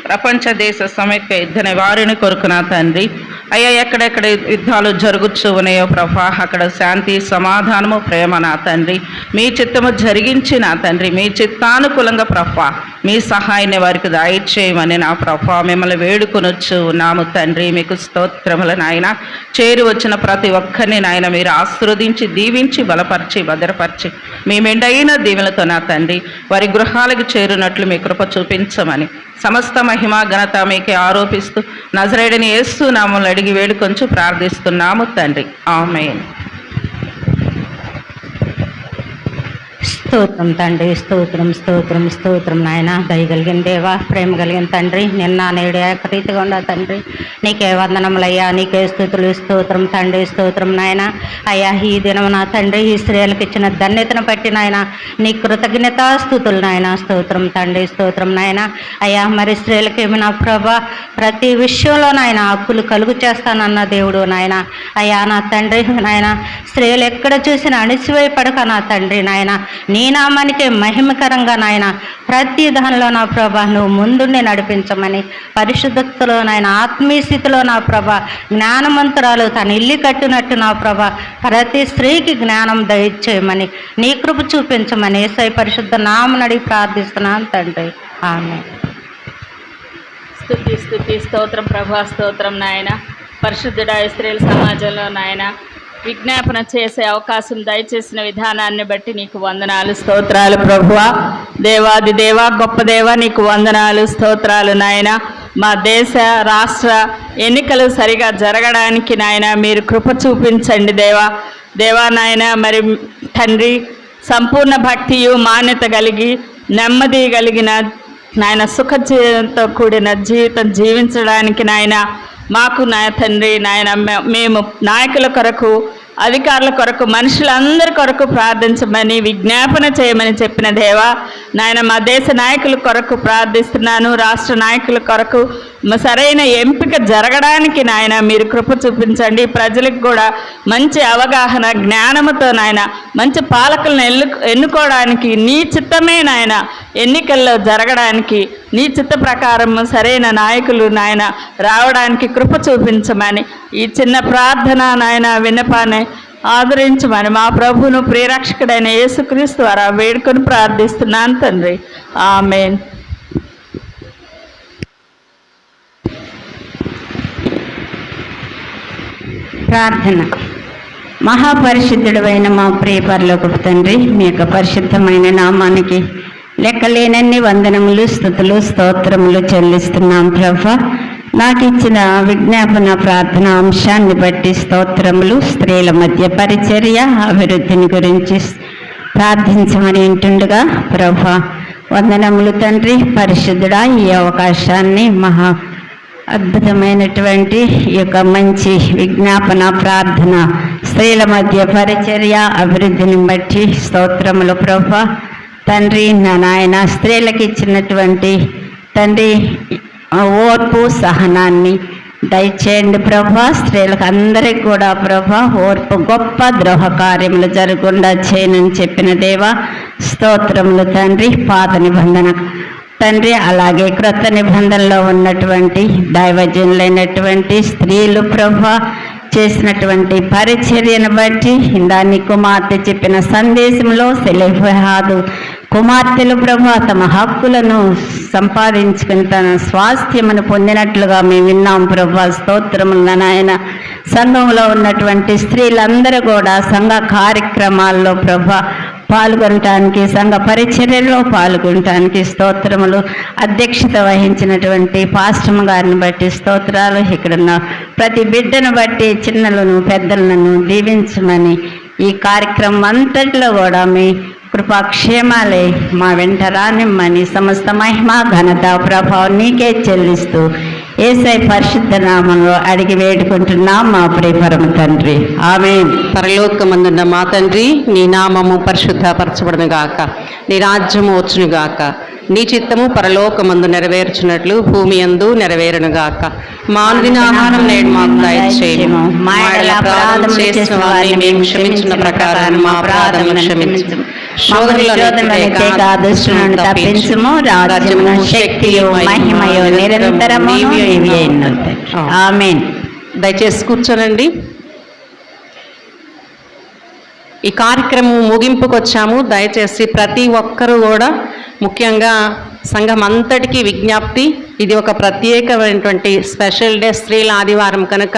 ప్రపంచ దేశ సమైక్య యుద్ధ నివారణ కొరకు నా తండ్రి, అయ్యా ఎక్కడెక్కడ యుద్ధాలు జరుగుతూ ఉన్నాయో ప్రభా అక్కడ శాంతి సమాధానము ప్రేమ నా తండ్రి మీ చిత్తము జరిగించి నా తండ్రి మీ చిత్తానుకూలంగా ప్రభా మీ సహాయాన్ని వారికి దయచేయమని నా ప్రభా మిమ్మల్ని వేడుకొనొచ్చు ఉన్నాము తండ్రి. మీకు స్తోత్రముల నాయన. చేరి వచ్చిన ప్రతి ఒక్కరిని నాయన మీరు ఆశీర్వదించి దీవించి బలపరిచి భద్రపరిచి మీ మెండైన దీవెనలతో నా తండ్రి వారి గృహాలకు చేరినట్లు మీ కృప చూపించమని సమస్త మహిమ ఘనత మీకే ఆరోపిస్తూ నజరేయుడైన యేసు నామములో అడిగి వేడుకొంచు ప్రార్థిస్తున్నాము తండ్రి. ఆమేన్. స్తోత్రం తండ్రి, స్తోత్రం స్తోత్రం స్తోత్రం నాయన. దయగలిగిన దేవా, ప్రేమ కలిగిన తండ్రి, నిన్న నేడు ఏకరీతిగా ఉండ తండ్రి, నీకే వందనములయ్యా, నీకే స్తుతులు స్తోత్రం తండ్రి, స్తోత్రం నాయన. అయ్యా, ఈ దినం నా తండ్రి ఈ స్త్రీలకు ఇచ్చిన ధన్యతను బట్టి నాయన నీ కృతజ్ఞత స్తుతులు నాయన, స్తోత్రం తండ్రి, స్తోత్రం నాయన. అయ్యా, మరి స్త్రీలకేమి నా ప్రభా ప్రతి విషయంలో నాయన హక్కులు కలుగు చేస్తానన్న దేవుడు నాయన. అయ్యా నా తండ్రి నాయన, స్త్రీలు ఎక్కడ చూసినా అణిచివేయపడక నా తండ్రి నాయన, నీ నామానికే మహిమకరంగా నాయన ప్రతి దానిలో నా ప్రభా నువ్వు ముందుండి నడిపించమని, పరిశుద్ధతలో నాయన ఆత్మీయ స్థితిలో నా ప్రభా జ్ఞానవంతురాలు తన ఇల్లు కట్టినట్టు నా ప్రభా ప్రతి స్త్రీకి జ్ఞానం దయచేయమని, నీ కృప చూపించమని యేసయ్య పరిశుద్ధ నామమున అడిగి ప్రార్థిస్తున్నాను తండ్రి, ఆమేన్. స్తుతి స్తుతి స్తోత్రం ప్రభా, స్తోత్రం నాయన. పరిశుద్ధుడా, స్త్రీల సమాజంలో నాయన విజ్ఞాపన చేసే అవకాశం దయచేసిన విధానాన్ని బట్టి నీకు వందనాలు, స్తోత్రాలు ప్రభువా. దేవాది దేవా, గొప్ప దేవా, నీకు వందనాలు, స్తోత్రాలు నాయన. మా దేశ రాష్ట్ర ఎన్నికలు సరిగా జరగడానికి నాయన మీరు కృప చూపించండి దేవా నాయన. మరి తండ్రి సంపూర్ణ భక్తియు మాన్యత కలిగి నెమ్మది కలిగిన నాయన సుఖ జీవితంతో కూడిన జీవితం జీవించడానికి నాయన మాకు నాయ తండ్రి నాయన మేము నాయకుల కొరకు, అధికారుల కొరకు, మనుషులందరి కొరకు ప్రార్థించమని, విజ్ఞాపన చేయమని చెప్పిన దేవా నాయన. మా దేశ నాయకుల కొరకు ప్రార్థిస్తున్నాను, రాష్ట్ర నాయకుల కొరకు సరైన ఎంపిక జరగడానికి నాయన మీరు కృప చూపించండి. ప్రజలకు కూడా మంచి అవగాహన, జ్ఞానముతో నాయన మంచి పాలకులను ఎన్నుకోవడానికి నీ చిత్తమే నాయన, ఎన్నికల్లో జరగడానికి నీ చిత్త ప్రకారం సరైన నాయకులు నాయన రావడానికి కృప చూపించమని ఈ చిన్న ప్రార్థన నాయన విన్నపాన్ని ఆదరించమని మా ప్రభువును ప్రియరక్షకుడైన యేసుక్రీస్తు ద్వారా వేడుకొని ప్రార్థిస్తున్నాను తండ్రి, ఆమేన్. ప్రార్థన. మహాపరిశుద్ధుడైన మా ప్రియ పరలోకపు తండ్రి, మీ యొక్క పరిశుద్ధమైన నామానికి లెక్కలేనన్ని వందనములు, స్తుతులు, స్తోత్రములు చెల్లిస్తున్నాం ప్రభా. నాకు ఇచ్చిన విజ్ఞాపన ప్రార్థన అంశాన్ని బట్టి స్తోత్రములు. స్త్రీల మధ్య పరిచర్య అభివృద్ధిని గురించి ప్రార్థించమని వింటుండగా ప్రభా వందనములు తండ్రి. పరిశుద్ధుడా, ఈ అవకాశాన్ని మహా అద్భుతమైనటువంటి ఈ యొక్క మంచి విజ్ఞాపన ప్రార్థన స్త్రీల మధ్య పరిచర్య అభివృద్ధిని బట్టి స్తోత్రములు ప్రభా. తండ్రి నా నాయన, స్త్రీలకు ఇచ్చినటువంటి తండ్రి ఓర్పు సహనాన్ని దయచేయండి ప్రభా. స్త్రీలకు అందరికీ కూడా ప్రభా ఓర్పు గొప్ప ద్రోహ కార్యములు జరగకుండా చేయనని చెప్పిన దేవా స్తోత్రములు తండ్రి. పాత నిబంధన తండ్రి అలాగే క్రొత్త నిబంధనలో ఉన్నటువంటి దైవజనులైనటువంటి స్త్రీలు ప్రభా చేసినటువంటి పరిచర్యను బట్టి దాన్ని కుమార్తె చెప్పిన సందేశంలో సెలెఫహాదు కుమార్తెలు ప్రభా తమ హక్కులను సంపాదించుకుని తన స్వాస్థ్యమును పొందినట్లుగా మేము విన్నాం ప్రభా. స్తోత్రములు నాయన. సంఘంలో ఉన్నటువంటి స్త్రీలందరూ కూడా సంఘ కార్యక్రమాల్లో ప్రభా పాల్గొనటానికి, సంఘ పరిచర్యలో పాల్గొనటానికి స్తోత్రములు. అధ్యక్షత వహించినటువంటి పాస్టమ్ గారిని బట్టి స్తోత్రాలు. ఇక్కడున్న ప్రతి బిడ్డను బట్టి చిన్నలను పెద్దలను దీవించమని, ఈ కార్యక్రమం అంతట్లో కూడా మీ కృపాక్షేమాలే మా వెంట రానిమ్మని సమస్త మహిమ ఘనత ప్రభావం నీకే చెల్లిస్తూ యేసయ్య పరిశుద్ధ నామంలో అడిగి వేడుకుంటున్నాం మా ప్రియ పరమ తండ్రి, ఆమేన్. పరలోకమందున్న మా తండ్రి, నీ నామము పరిశుద్ధపరచబడును గాక, నీ రాజ్యము వచ్చును గాక, నీ చిత్తము పరలోకమందు నెరవేర్చున్నట్లు భూమి యందు నెరవేరును గాక. మా అనుదిన ఆహారం నేడు మాకు దయచేయము. మా యెడల అపరాధం చేసిన వారిని మేము క్షమించిన ప్రకారం మా అపరాధములను క్షమించుము. దుష్టులను తప్పించుము. రాజ్యము, శక్తియు, మహిమయు నిరంతరము నీవే. ఆమేన్. దయచేసి కూర్చోనండి. ఈ కార్యక్రమం ముగింపుకు వచ్చాము. దయచేసి ప్రతి ఒక్కరూ కూడా, ముఖ్యంగా సంఘం అంతటికీ విజ్ఞప్తి, ఇది ఒక ప్రత్యేకమైనటువంటి స్పెషల్ డే, స్త్రీల ఆదివారం కనుక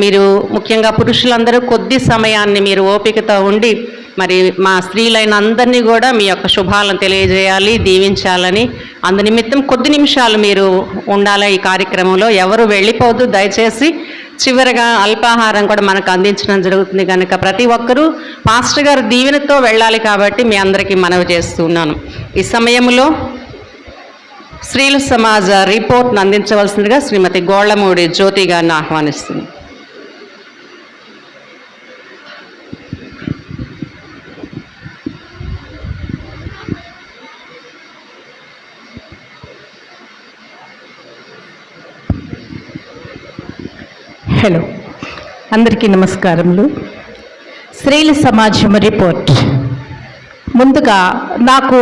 మీరు ముఖ్యంగా పురుషులందరూ కొద్ది సమయాన్ని మీరు ఓపికతో ఉండి మరి మా స్త్రీలైన అందరినీ కూడా మీ యొక్క శుభాలను తెలియజేయాలి, దీవించాలని. అందు నిమిత్తం కొద్ది నిమిషాలు మీరు ఉండాలి ఈ కార్యక్రమంలో. ఎవరు వెళ్ళిపోవద్దు దయచేసి. చివరిగా అల్పాహారం కూడా మనకు అందించడం జరుగుతుంది కనుక ప్రతి ఒక్కరూ పాస్టర్ గారు దీవెనతో వెళ్ళాలి కాబట్టి మీ అందరికీ మనవి చేస్తున్నాను. ఈ సమయంలో స్త్రీల సమాజ రిపోర్ట్ను అందించవలసిందిగా శ్రీమతి గోళ్లమూడి జ్యోతి గారిని ఆహ్వానిస్తుంది. హలో, అందరికీ నమస్కారములు. స్త్రీల సమాజం రిపోర్ట్. ముందుగా నాకు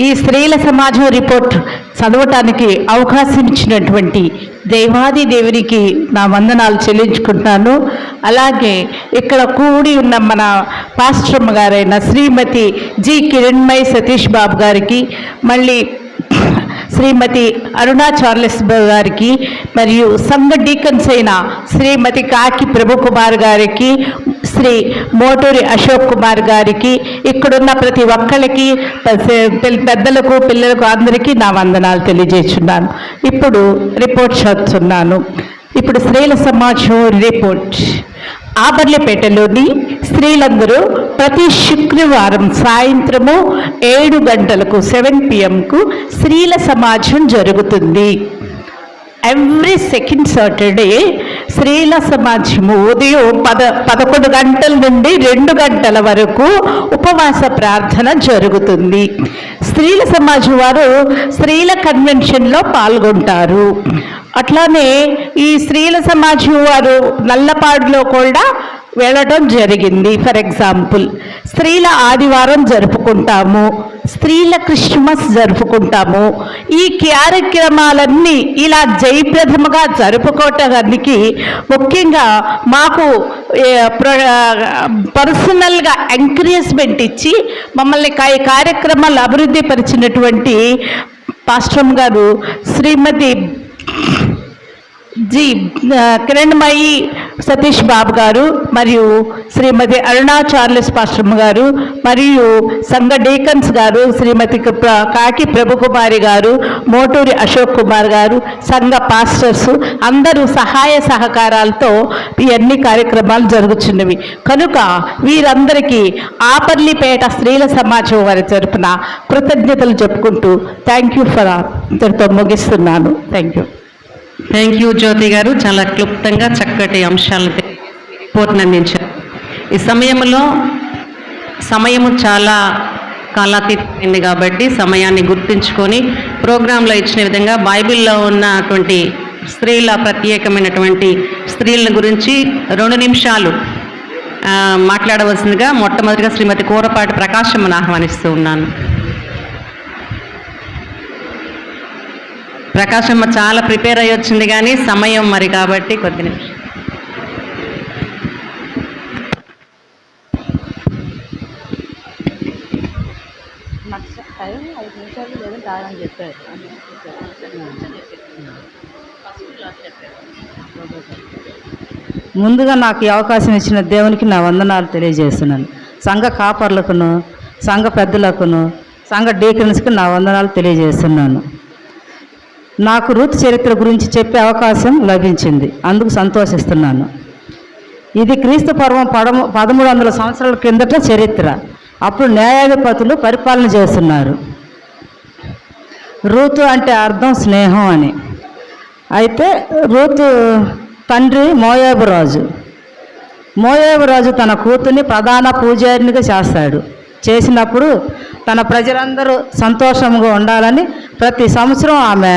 ఈ స్త్రీల సమాజం రిపోర్ట్ చదవటానికి అవకాశం ఇచ్చినటువంటి దేవాది దేవునికి నా వందనాలు చెల్లించుకుంటాను. అలాగే ఇక్కడ కూడి ఉన్న మన పాస్టర్మ గారైన శ్రీమతి జి కిరణ్మయి సతీష్ బాబు గారికి, మళ్ళీ శ్రీమతి అరుణా చార్లెస్ గారికి, మరియు సంఘ డీకన్స్ అయిన శ్రీమతి కాకి ప్రభుకుమార్ గారికి, శ్రీ మోటూరి అశోక్ కుమార్ గారికి, ఇక్కడున్న ప్రతి ఒక్కళ్ళకి, పెద్దలకు పిల్లలకు అందరికీ నా వందనాలు తెలియజేస్తున్నాను. ఇప్పుడు రిపోర్ట్ చదువుతున్నాను. ఇప్పుడు స్త్రీల సమాజం రిపోర్ట్. ఆబర్లపేటలోని స్త్రీలందరూ ప్రతి శుక్రవారం సాయంత్రము 7 గంటలకు 7 PM స్త్రీల సమాజం జరుగుతుంది. ఎవ్రీ సెకండ్ సాటర్డే స్త్రీల సమాజము ఉదయం 11 గంటల నుండి 2 గంటల వరకు ఉపవాస ప్రార్థన జరుగుతుంది. స్త్రీల సమాజం వారు స్త్రీల కన్వెన్షన్లో పాల్గొంటారు. అట్లానే ఈ స్త్రీల సమాజం వారు నల్లపాడులో కూడా వెళ్ళడం జరిగింది. ఫర్ ఎగ్జాంపుల్, స్త్రీల ఆదివారం జరుపుకుంటాము, స్త్రీల క్రిస్మస్ జరుపుకుంటాము. ఈ కార్యక్రమాలన్నీ ఇలా జయప్రదముగా జరుపుకోవటానికి ముఖ్యంగా మాకు పర్సనల్గా ఎంకరేజ్మెంట్ ఇచ్చి మమ్మల్ని ఈ కార్యక్రమాలు అభివృద్ధి పరిచినటువంటి పాస్టర్ గారు శ్రీమతి జి కిరణ్మయి సతీష్ బాబు గారు, మరియు శ్రీమతి అరుణా చార్లెస్ పాస్టర్మ గారు, మరియు సంఘ డీకన్స్ గారు శ్రీమతి కాకి ప్రభుకుమారి గారు, మోటూరి అశోక్ కుమార్ గారు, సంఘ పాస్టర్స్ అందరూ సహాయ సహకారాలతో ఈ అన్ని కార్యక్రమాలు జరుగుతున్నవి. కనుక వీరందరికీ ఆపర్లిపేట స్త్రీల సమాజం వారి తరపున కృతజ్ఞతలు చెప్పుకుంటూ థ్యాంక్ యూ ఫర్ ఇంతటితో ముగిస్తున్నాను. థ్యాంక్ యూ జ్యోతి గారు. చాలా క్లుప్తంగా చక్కటి అంశాలను రిపోర్ట్ని అందించారు. ఈ సమయము చాలా కాలాతీతమైంది కాబట్టి సమయాన్ని గుర్తుంచుకొని ప్రోగ్రాంలో ఇచ్చిన విధంగా బైబిల్లో ఉన్నటువంటి స్త్రీల ప్రత్యేకమైనటువంటి స్త్రీల గురించి 2 నిమిషాలు మాట్లాడవలసిందిగా మొట్టమొదటిగా శ్రీమతి కూరపాటి ప్రకాశమ్మను ఆహ్వానిస్తూ ఉన్నాను. ప్రకాశమ్మ చాలా ప్రిపేర్ అయ్యి వచ్చింది కానీ సమయం మరి కాబట్టి కొద్ది నిమిషం. ముందుగా నాకు ఈ అవకాశం ఇచ్చిన దేవునికి నా వందనాలు తెలియజేస్తున్నాను. సంఘ కాపర్లకును, సంఘ పెద్దలకును, సంఘ డీకన్స్కి నా వందనాలు తెలియజేస్తున్నాను. నాకు రూత్ చరిత్ర గురించి చెప్పే అవకాశం లభించింది, అందుకు సంతోషిస్తున్నాను. ఇది క్రీస్తు పూర్వం 1300 సంవత్సరాల కిందట చరిత్ర. అప్పుడు న్యాయాధిపతులు పరిపాలన చేస్తున్నారు. రూతు అంటే అర్థం స్నేహం అని. అయితే రూతు తండ్రి మోయాబు రాజు. మోయాబు రాజు తన కూతుర్ని ప్రధాన పూజారినిగా చేస్తాడు. చేసినప్పుడు తన ప్రజలందరూ సంతోషంగా ఉండాలని ప్రతి సంవత్సరం ఆమె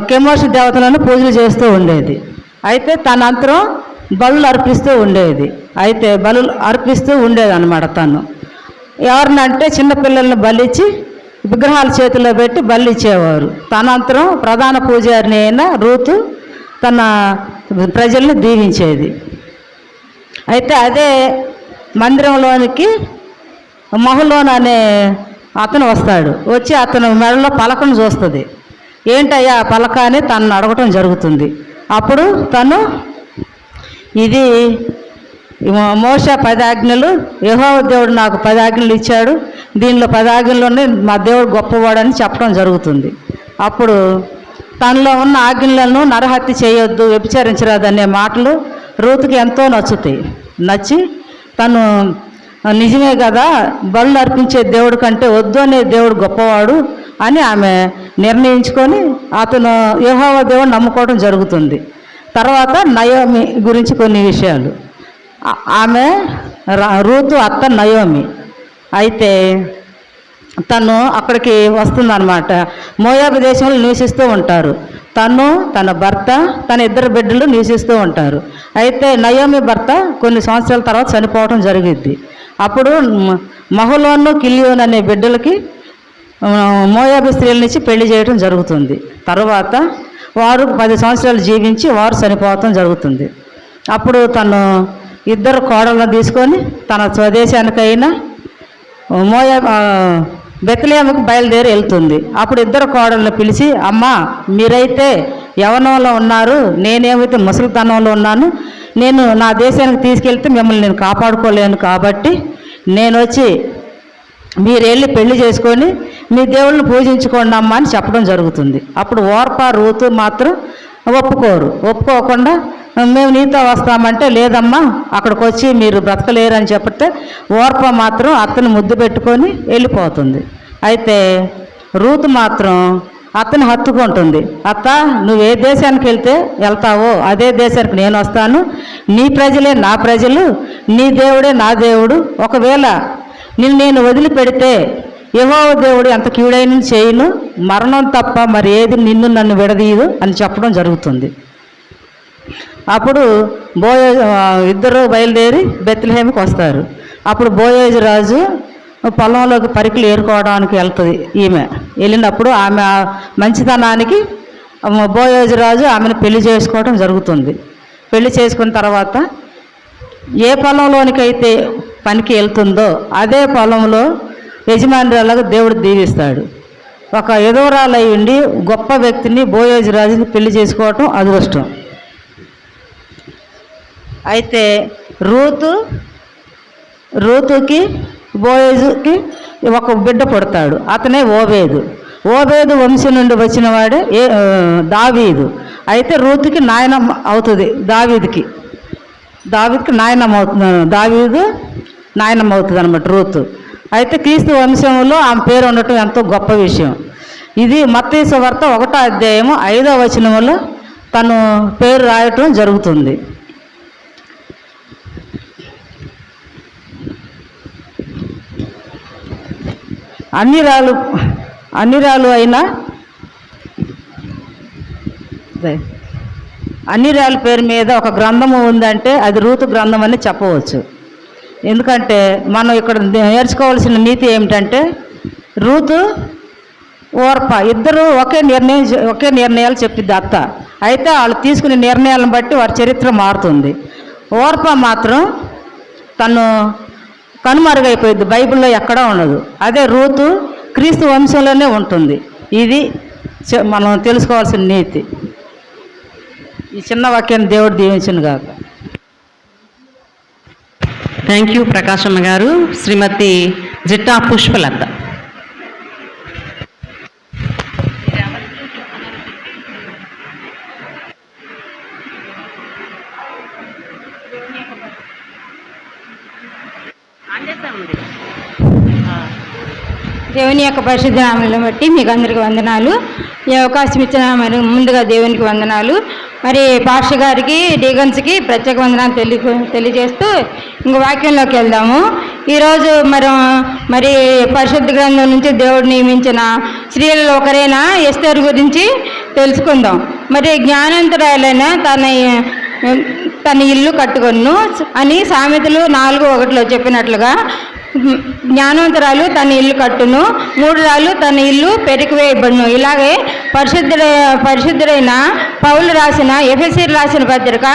కెమోష దేవతలను పూజలు చేస్తూ ఉండేది. అయితే తనంతరం బలులు అర్పిస్తూ ఉండేది. అయితే బలులు అర్పిస్తూ ఉండేది అన్నమాట. తను ఎవరినంటే చిన్నపిల్లల్ని బలిచ్చి విగ్రహాల చేతిలో పెట్టి బలిచ్చేవారు. తనంతరం ప్రధాన పూజారిని అయిన రూతు తన ప్రజల్ని దీవించేది. అయితే అదే మందిరంలోనికి మహలోన్ అనే అతను వస్తాడు. వచ్చి అతను మెడలో పలకను చూస్తుంది. ఏంటయ్యా పలక అని తనను అడగటం జరుగుతుంది. అప్పుడు తను ఇది మోషే 10 ఆజ్ఞలు, యెహోవా దేవుడు నాకు 10 ఆజ్ఞలు ఇచ్చాడు, దీనిలో 10 ఆజ్ఞల్లోనే మా దేవుడు గొప్పవాడని చెప్పడం జరుగుతుంది. అప్పుడు తనలో ఉన్న ఆజ్ఞలను నరహత్య చేయొద్దు, వ్యభిచరించరాదనే మాటలు రూతుకి ఎంతో నచ్చుతాయి. నచ్చి తను నిజమే కదా, బలు అర్పించే దేవుడు కంటే వద్దు అనే దేవుడు గొప్పవాడు అని ఆమె నిర్ణయించుకొని అతను యెహోవా దేవుడు నమ్ముకోవడం జరుగుతుంది. తర్వాత నయోమి గురించి కొన్ని విషయాలు. ఆమె రూతు అత్త నయోమి. అయితే తను అక్కడికి వస్తుందన్నమాట. మోయాబు దేశంలో నివసిస్తూ ఉంటారు. తను, తన భర్త, తన 2 బిడ్డలు నివసిస్తూ ఉంటారు. అయితే నయోమి భర్త కొన్ని సంవత్సరాల తర్వాత చనిపోవడం జరిగిద్ది. అప్పుడు మహలోను, కిలియోను అనే బిడ్డలకి మోయాబు స్త్రీలనిచ్చి పెళ్లి చేయడం జరుగుతుంది. తర్వాత వారు 10 సంవత్సరాలు జీవించి వారు చనిపోవటం జరుగుతుంది. అప్పుడు తను 2 కోడలను తీసుకొని తన స్వదేశానికైనా బెత్లెహేముకు బయలుదేరి వెళ్తుంది. అప్పుడు 2 కోడలను పిలిచి, అమ్మ మీరైతే యవ్వనంలో ఉన్నారు, నేనేమైతే ముసలితనంలో ఉన్నాను, నేను నా దేశానికి తీసుకెళ్తే మిమ్మల్ని నేను కాపాడుకోలేను, కాబట్టి నేను వచ్చి మీరు వెళ్ళి పెళ్లి చేసుకొని మీ దేవుళ్ళని పూజించుకోండి అమ్మ అని చెప్పడం జరుగుతుంది. అప్పుడు ఓర్పా, రూతు మాత్రం ఒప్పుకోకుండా మేము నీతో వస్తామంటే, లేదమ్మా అక్కడికి వచ్చి మీరు బ్రతకలేరు అని చెప్తే ఓర్ప మాత్రం అత్తని ముద్దు పెట్టుకొని వెళ్ళిపోతుంది. అయితే రూతు మాత్రం అత్తని హత్తుకుంటుంది. అత్త నువ్వు ఏ దేశానికి వెళ్తావో అదే దేశానికి నేను వస్తాను, నీ ప్రజలే నా ప్రజలు, నీ దేవుడే నా దేవుడు, ఒకవేళ నేను వదిలిపెడితే యెహోవా దేవుడు ఎంత కీడైన చేయను, మరణం తప్ప మరి ఏది నిన్ను నన్ను విడదీయదు అని చెప్పడం జరుగుతుంది. అప్పుడు ఇద్దరు బయలుదేరి బెత్లెహేముకి వస్తారు. అప్పుడు బోయేజు రాజు పొలంలోకి పరికలు ఏరుకోవడానికి వెళ్తుంది. ఈమె వెళ్ళినప్పుడు ఆమె మంచితనానికి బోయేజు రాజు ఆమెను పెళ్లి చేసుకోవడం జరుగుతుంది. పెళ్లి చేసుకున్న తర్వాత ఏ పొలంలోనికైతే పనికి వెళ్తుందో అదే పొలంలో యజమానురాలుగా దేవుడు దీవిస్తాడు. ఒక ఎదవరాలై ఉండి గొప్ప వ్యక్తిని బోయేజు రాజుని పెళ్లి చేసుకోవటం అదృష్టం. అయితే రూతుకి బోయేజుకి ఒక బిడ్డ పుడతాడు. అతనే ఓబేదు వంశం నుండి వచ్చిన వాడే దావీదు. అయితే రూతుకి నాయనమ్మ అవుతుంది, దావీదుకి నాయనమ్మ అవుతుంది, దావీదు నాయనమ్మ అవుతుంది అనమాట రూతు. అయితే క్రీస్తు వంశంలో ఆమె పేరు ఉండటం ఎంతో గొప్ప విషయం. ఇది మత్తయి సువార్త 1వ అధ్యాయము 5వ వచనంలో తను పేరు రాయటం జరుగుతుంది. అన్ని రాళ్ళ పేరు మీద ఒక గ్రంథము ఉందంటే అది రూతు గ్రంథం అని చెప్పవచ్చు. ఎందుకంటే మనం ఇక్కడ నేర్చుకోవాల్సిన నీతి ఏమిటంటే రూతు ఓర్ప ఇద్దరు ఒకే నిర్ణయాలు చెప్పిద్ది అత్త. అయితే వాళ్ళు తీసుకునే నిర్ణయాలను బట్టి వారి చరిత్ర మారుతుంది. ఓర్ప మాత్రం తను కనుమరుగైపోయింది, బైబిల్లో ఎక్కడా ఉండదు. అదే రూతు క్రీస్తు వంశంలోనే ఉంటుంది. ఇది మనం తెలుసుకోవాల్సిన నీతి. ఈ చిన్న వాక్యాన్ని దేవుడు దీవించును గాక. థ్యాంక్ యూ ప్రకాశమ్మ గారు. శ్రీమతి జిట్టా పుష్పలత. దేవుని యొక్క పరిశుద్ధ నామములను బట్టి మీకు అందరికీ వందనాలు. ఈ అవకాశం ఇచ్చిన మరి ముందుగా దేవునికి వందనాలు. మరి పాస్టర్ గారికి, డీగన్స్కి ప్రత్యేక వందనాలు తెలియజేస్తూ ఇంక వాక్యంలోకి వెళ్దాము. ఈరోజు మరి పరిశుద్ధ గ్రంథం నుంచి దేవుడు నియమించిన స్త్రీలలో ఒకరైన ఎస్తేరు గురించి తెలుసుకుందాం. మరి జ్ఞానంతరాలైన తన ఇల్లు కట్టుకొను అని సామెతలు 4:1 చెప్పినట్లుగా జ్ఞానవంతురాలు తన ఇల్లు కట్టును, మూఢురాలు తన ఇల్లు పెరికివేయబడును. ఇలాగే పరిశుద్ధుడైన పౌలు రాసిన ఎఫెసీయులకు రాసిన పత్రిక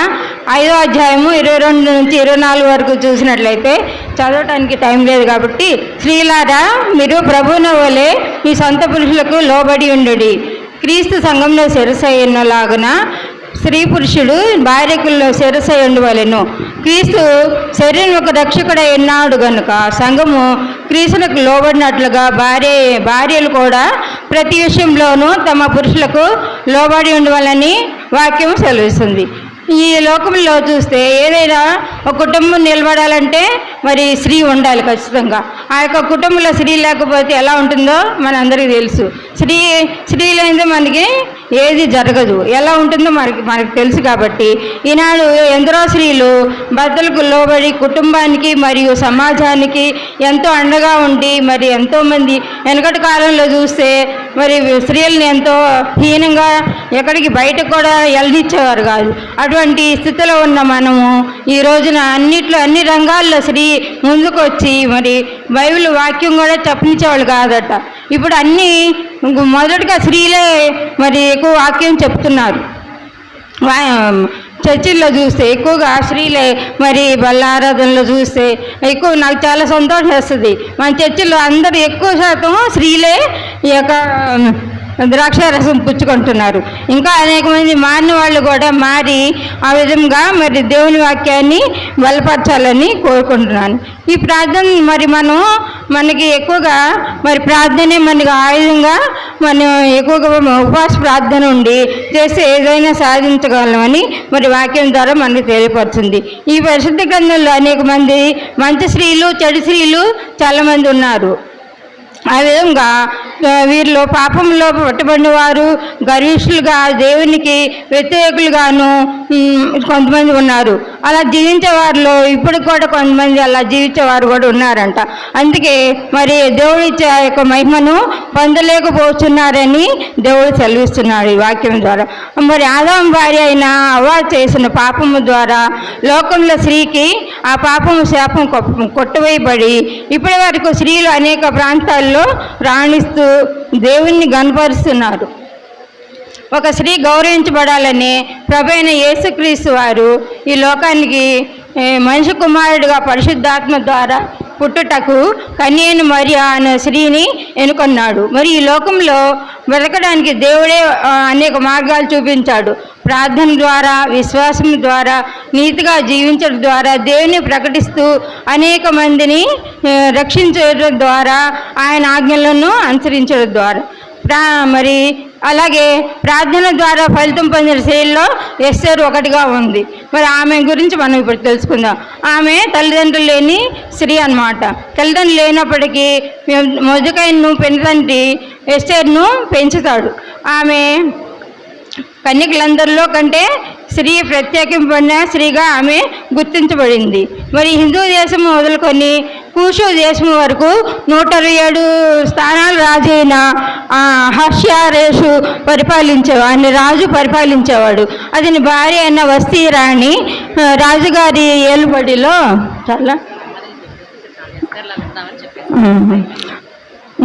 5వ అధ్యాయము 22 నుంచి 24 వరకు చూసినట్లయితే చదవటానికి టైం లేదు కాబట్టి, స్త్రీలారా మీరు ప్రభువున వలె మీ సొంత పురుషులకు లోబడి ఉండుడి, క్రీస్తు సంఘంలో శిరస్సు అయినలాగున స్త్రీ పురుషుడు భార్యకుల్లో శిరసై ఉండవలెను. క్రీస్తు శరీరం ఒక రక్షకుడై ఉన్నాడు గనుక సంఘము క్రీస్తులకు లోబడినట్లుగా భార్యలు కూడా ప్రతి విషయంలోనూ తమ పురుషులకు లోబడి ఉండవాలని వాక్యం సెలవిస్తుంది. ఈ లోకంలో చూస్తే ఏదైనా ఒక కుటుంబం నిలబడాలంటే మరి స్త్రీ ఉండాలి ఖచ్చితంగా. ఆ యొక్క కుటుంబంలో స్త్రీ లేకపోతే ఎలా ఉంటుందో మనందరికీ తెలుసు. స్త్రీ లేనిదే మనకి ఏది జరగదు, ఎలా ఉంటుందో మనకు తెలుసు. కాబట్టి ఈనాడు ఎందరో స్త్రీలు భర్తలకు లోబడి కుటుంబానికి మరియు సమాజానికి ఎంతో అండగా ఉండి మరి ఎంతోమంది వెనకటి కాలంలో చూస్తే మరి స్త్రీలను ఎంతో హీనంగా ఎక్కడికి బయటకు కూడా వెళ్ళనిచ్చేవారు కాదు. అటువంటి స్థితిలో ఉన్న మనము ఈ రోజున అన్ని రంగాల్లో స్త్రీ ముందుకు వచ్చి మరి బైబిల్ వాక్యం కూడా చెప్పనిచ్చేవాళ్ళు కాదట. ఇప్పుడు అన్నీ మొదటగా స్త్రీలే మరి ఎక్కువ వాక్యం చెప్తున్నారు. చర్చిల్లో చూస్తే ఎక్కువగా స్త్రీలే, మరి బల్ల ఆరాధనలో చూస్తే ఎక్కువ నాకు చాలా సంతోషం వేస్తుంది. మన చర్చిల్లో అందరూ ఎక్కువ శాతం స్త్రీలే ఈ యొక్క ద్రాక్షారసం పుచ్చుకుంటున్నారు. ఇంకా అనేక మంది మారిన వాళ్ళు కూడా మారి ఆ విధంగా మరి దేవుని వాక్యాన్ని బలపరచాలని కోరుకుంటున్నాను. ఈ ప్రార్థన మరి మనకి ఎక్కువగా మరి ప్రార్థనే మనకి ఆయుధంగా మనం ఎక్కువగా ఉపవాస ప్రార్థన ఉండి చేస్తే ఏదైనా సాధించగలమని మరి వాక్యం ద్వారా మనకి తెలియపరుస్తుంది. ఈ పరిశుద్ధ గ్రంథంలో అనేక మంది మంచి స్త్రీలు చెడు స్త్రీలు చాలామంది ఉన్నారు. ఆ విధంగా వీరిలో పాపంలో పట్టుబడిన వారు గర్విష్ఠులుగా దేవునికి వ్యతిరేకులుగాను కొంతమంది ఉన్నారు. అలా జీవించే వారిలో ఇప్పుడు కూడా కొంతమంది అలా జీవించేవారు కూడా ఉన్నారంట. అందుకే మరి దేవుడు ఇచ్చే ఆ యొక్క మహిమను పొందలేకపోతున్నారని దేవుడు సెలవిస్తున్నాడు ఈ వాక్యం ద్వారా. మరి ఆదాము భార్య అయిన హవ్వ చేసిన పాపము ద్వారా లోకంలో స్త్రీకి ఆ పాపము శాపం కొట్టువేయబడి ఇప్పటి వరకు స్త్రీలు అనేక ప్రాంతాల్లో రాణిస్తూ దేవుణ్ణి గణపరుస్తున్నారు. ఒక స్త్రీ గౌరవించబడాలని ప్రభువైన యేసుక్రీస్తు వారు ఈ లోకానికి మనిషి కుమారుడిగా పరిశుద్ధాత్మ ద్వారా పుట్టుటకు కన్యను మరియ అనే స్త్రీని ఎన్నుకొన్నాడు. మరి ఈ లోకంలో బ్రతకడానికి దేవుడే అనేక మార్గాలు చూపించాడు. ప్రార్థన ద్వారా, విశ్వాసం ద్వారా, నీతిగా జీవించడం ద్వారా, దేవుని ప్రకటిస్తూ అనేక మందిని రక్షించడం ద్వారా, ఆయన ఆజ్ఞలను అనుసరించడం ద్వారా మరి అలాగే ప్రార్థన ద్వారా ఫలితం పొందిన స్త్రీల్లో ఎస్తేరు ఒకటిగా ఉంది. మరి ఆమె గురించి మనం ఇప్పుడు తెలుసుకుందాం. ఆమె తల్లిదండ్రులు లేని స్త్రీ అన్నమాట. తల్లిదండ్రులు లేనప్పటికీ మొర్దెకైను పెనుతండ్రి ఎస్తేరును పెంచుతాడు. ఆమె కన్యకలందరిలో కంటే స్త్రీ ప్రత్యేకింపబడిన స్త్రీగా ఆమె గుర్తించబడింది. మరి హిందూ దేశం మొదలుకొని కూషు దేశం వరకు 127 స్థానాలు రాజు అయిన అహష్యారేషు ఆయన రాజు పరిపాలించేవాడు. అతని భార్య అయిన వస్తీ రాణి రాజుగారి ఏలుబడిలో చాలా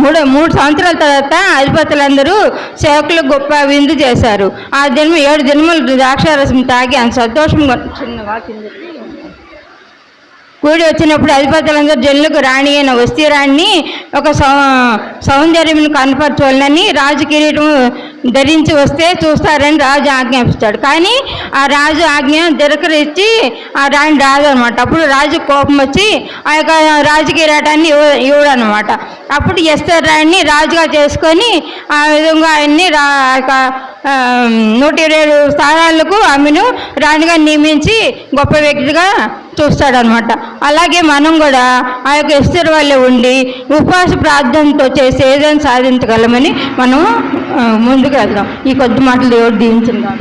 3 సంవత్సరాల తర్వాత అధిపతులందరూ సేవకులు గొప్ప విందు చేశారు. ఆ దినం 7 దినములు ద్రాక్షారసం తాగి అంత సంతోషంగా కూడి వచ్చినప్పుడు అధిపతులందరూ జనులకు రాణి అయిన వస్తీ రాణిని ఒక సౌందర్యం కనపరచాలని రాజు కిరీటం ధరించి వస్తే చూస్తారని రాజు ఆజ్ఞాపిస్తాడు. కానీ ఆ రాజు ఆజ్ఞ దిరకరించి ఆ రాణి రాదు అనమాట. అప్పుడు రాజు కోపం వచ్చి ఆ యొక్క రాజు కిరీటాన్ని ఇవ్వడనమాట. అప్పుడు ఎస్తేరు రాణిని రాజుగా చేసుకొని ఆ విధంగా ఆయన్ని 127 స్థానాలకు ఆమెను రాణిగా నియమించి గొప్ప వ్యక్తిగా చూస్తాడనమాట. అలాగే మనం కూడా ఆ యొక్క ఎస్తేరు వల్లే ఉండి ఉపవాస ప్రార్థనతో చేసి ఏదైనా సాధించగలమని మనం ముందుకు వెళ్దాం. ఈ కొద్ది మాటలు దేవుడు దీవించుగా.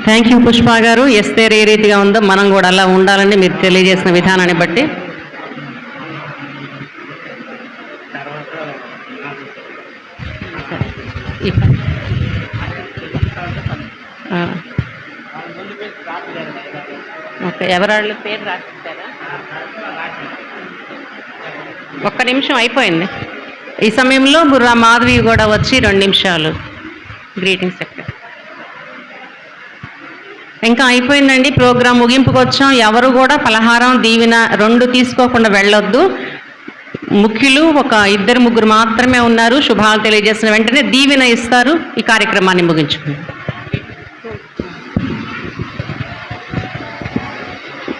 థ్యాంక్ యూ పుష్ప గారు. ఎస్తేరు ఏ రీతిగా ఉందో మనం కూడా అలా ఉండాలని మీరు తెలియజేసిన విధానాన్ని బట్టి. ఓకే, ఎవరాళ్ళు పేరు రాసిస్తారా? ఒక్క నిమిషం అయిపోయింది. ఈ సమయంలో బుర్రా మాధవి కూడా వచ్చి 2 నిమిషాలు గ్రీటింగ్స్ చెప్పారు. ఇంకా అయిపోయిందండి, ప్రోగ్రాం ముగింపుకు వచ్చాం. ఎవరు కూడా పలహారం దీవెన 2 తీసుకోకుండా వెళ్ళొద్దు. ముఖ్యులు ఒక 2-3 మాత్రమే ఉన్నారు. శుభాలు తెలియజేసిన వెంటనే దీవెన ఇస్తారు. ఈ కార్యక్రమాన్ని ముగించుకుంటాం.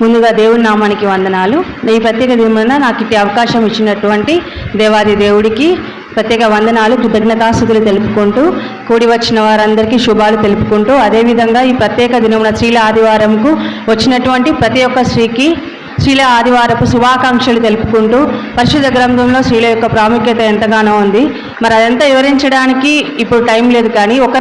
ముందుగా దేవుని నామానికి వందనాలు. ఈ ప్రత్యేక దినమున నాకు ఇట్టి అవకాశం ఇచ్చినటువంటి దేవాది దేవుడికి ప్రత్యేక వందనాలు, కృతజ్ఞతాస్తుతులు తెలుపుకుంటూ, కూడి వచ్చిన వారందరికీ శుభాలు తెలుపుకుంటూ, అదేవిధంగా ఈ ప్రత్యేక దినమున స్త్రీల ఆదివారంకు వచ్చినటువంటి ప్రతి ఒక్క స్త్రీకి స్త్రీల ఆదివారపు శుభాకాంక్షలు తెలుపుకుంటూ, పరిశుద్ధ గ్రంథంలో స్త్రీల యొక్క ప్రాముఖ్యత ఎంతగానో ఉంది. మరి అదంతా వివరించడానికి ఇప్పుడు టైం లేదు, కానీ ఒక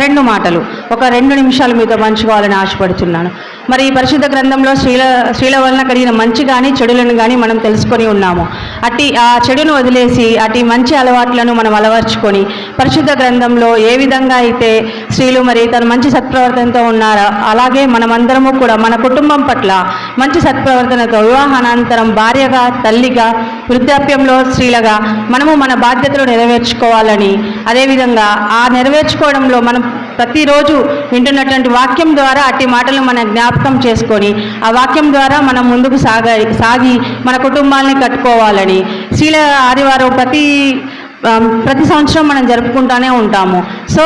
2 నిమిషాలు మీతో పంచుకోవాలని ఆశపడుతున్నాను. మరి ఈ పరిశుద్ధ గ్రంథంలో స్త్రీల వలన కలిగిన మంచి కానీ చెడులను కానీ మనం తెలుసుకొని ఉన్నాము. ఆ చెడును వదిలేసి అటు మంచి అలవాట్లను మనం అలవర్చుకొని పరిశుద్ధ గ్రంథంలో ఏ విధంగా అయితే స్త్రీలు మరి తన మంచి సత్ప్రవర్తనతో ఉన్నారో, అలాగే మనమందరము కూడా మన కుటుంబం పట్ల మంచి సత్ప్రవర్తనతో వివాహానంతరం భార్యగా, తల్లిగా, వృద్ధాప్యంలో స్త్రీలుగా మనము మన బాధ్యతలు నెరవేర్చుకోవాలని, అదేవిధంగా ఆ నెరవేర్చుకోవడంలో మనం ప్రతిరోజు వింటున్నటువంటి వాక్యం ద్వారా అట్టి మాటలు మన జ్ఞాపకం చేసుకొని ఆ వాక్యం ద్వారా మనం ముందుకు సాగి మన కుటుంబాలని కట్టుకోవాలని స్త్రీల ఆదివారం ప్రతి సంవత్సరం మనం జరుపుకుంటూనే ఉంటాము. సో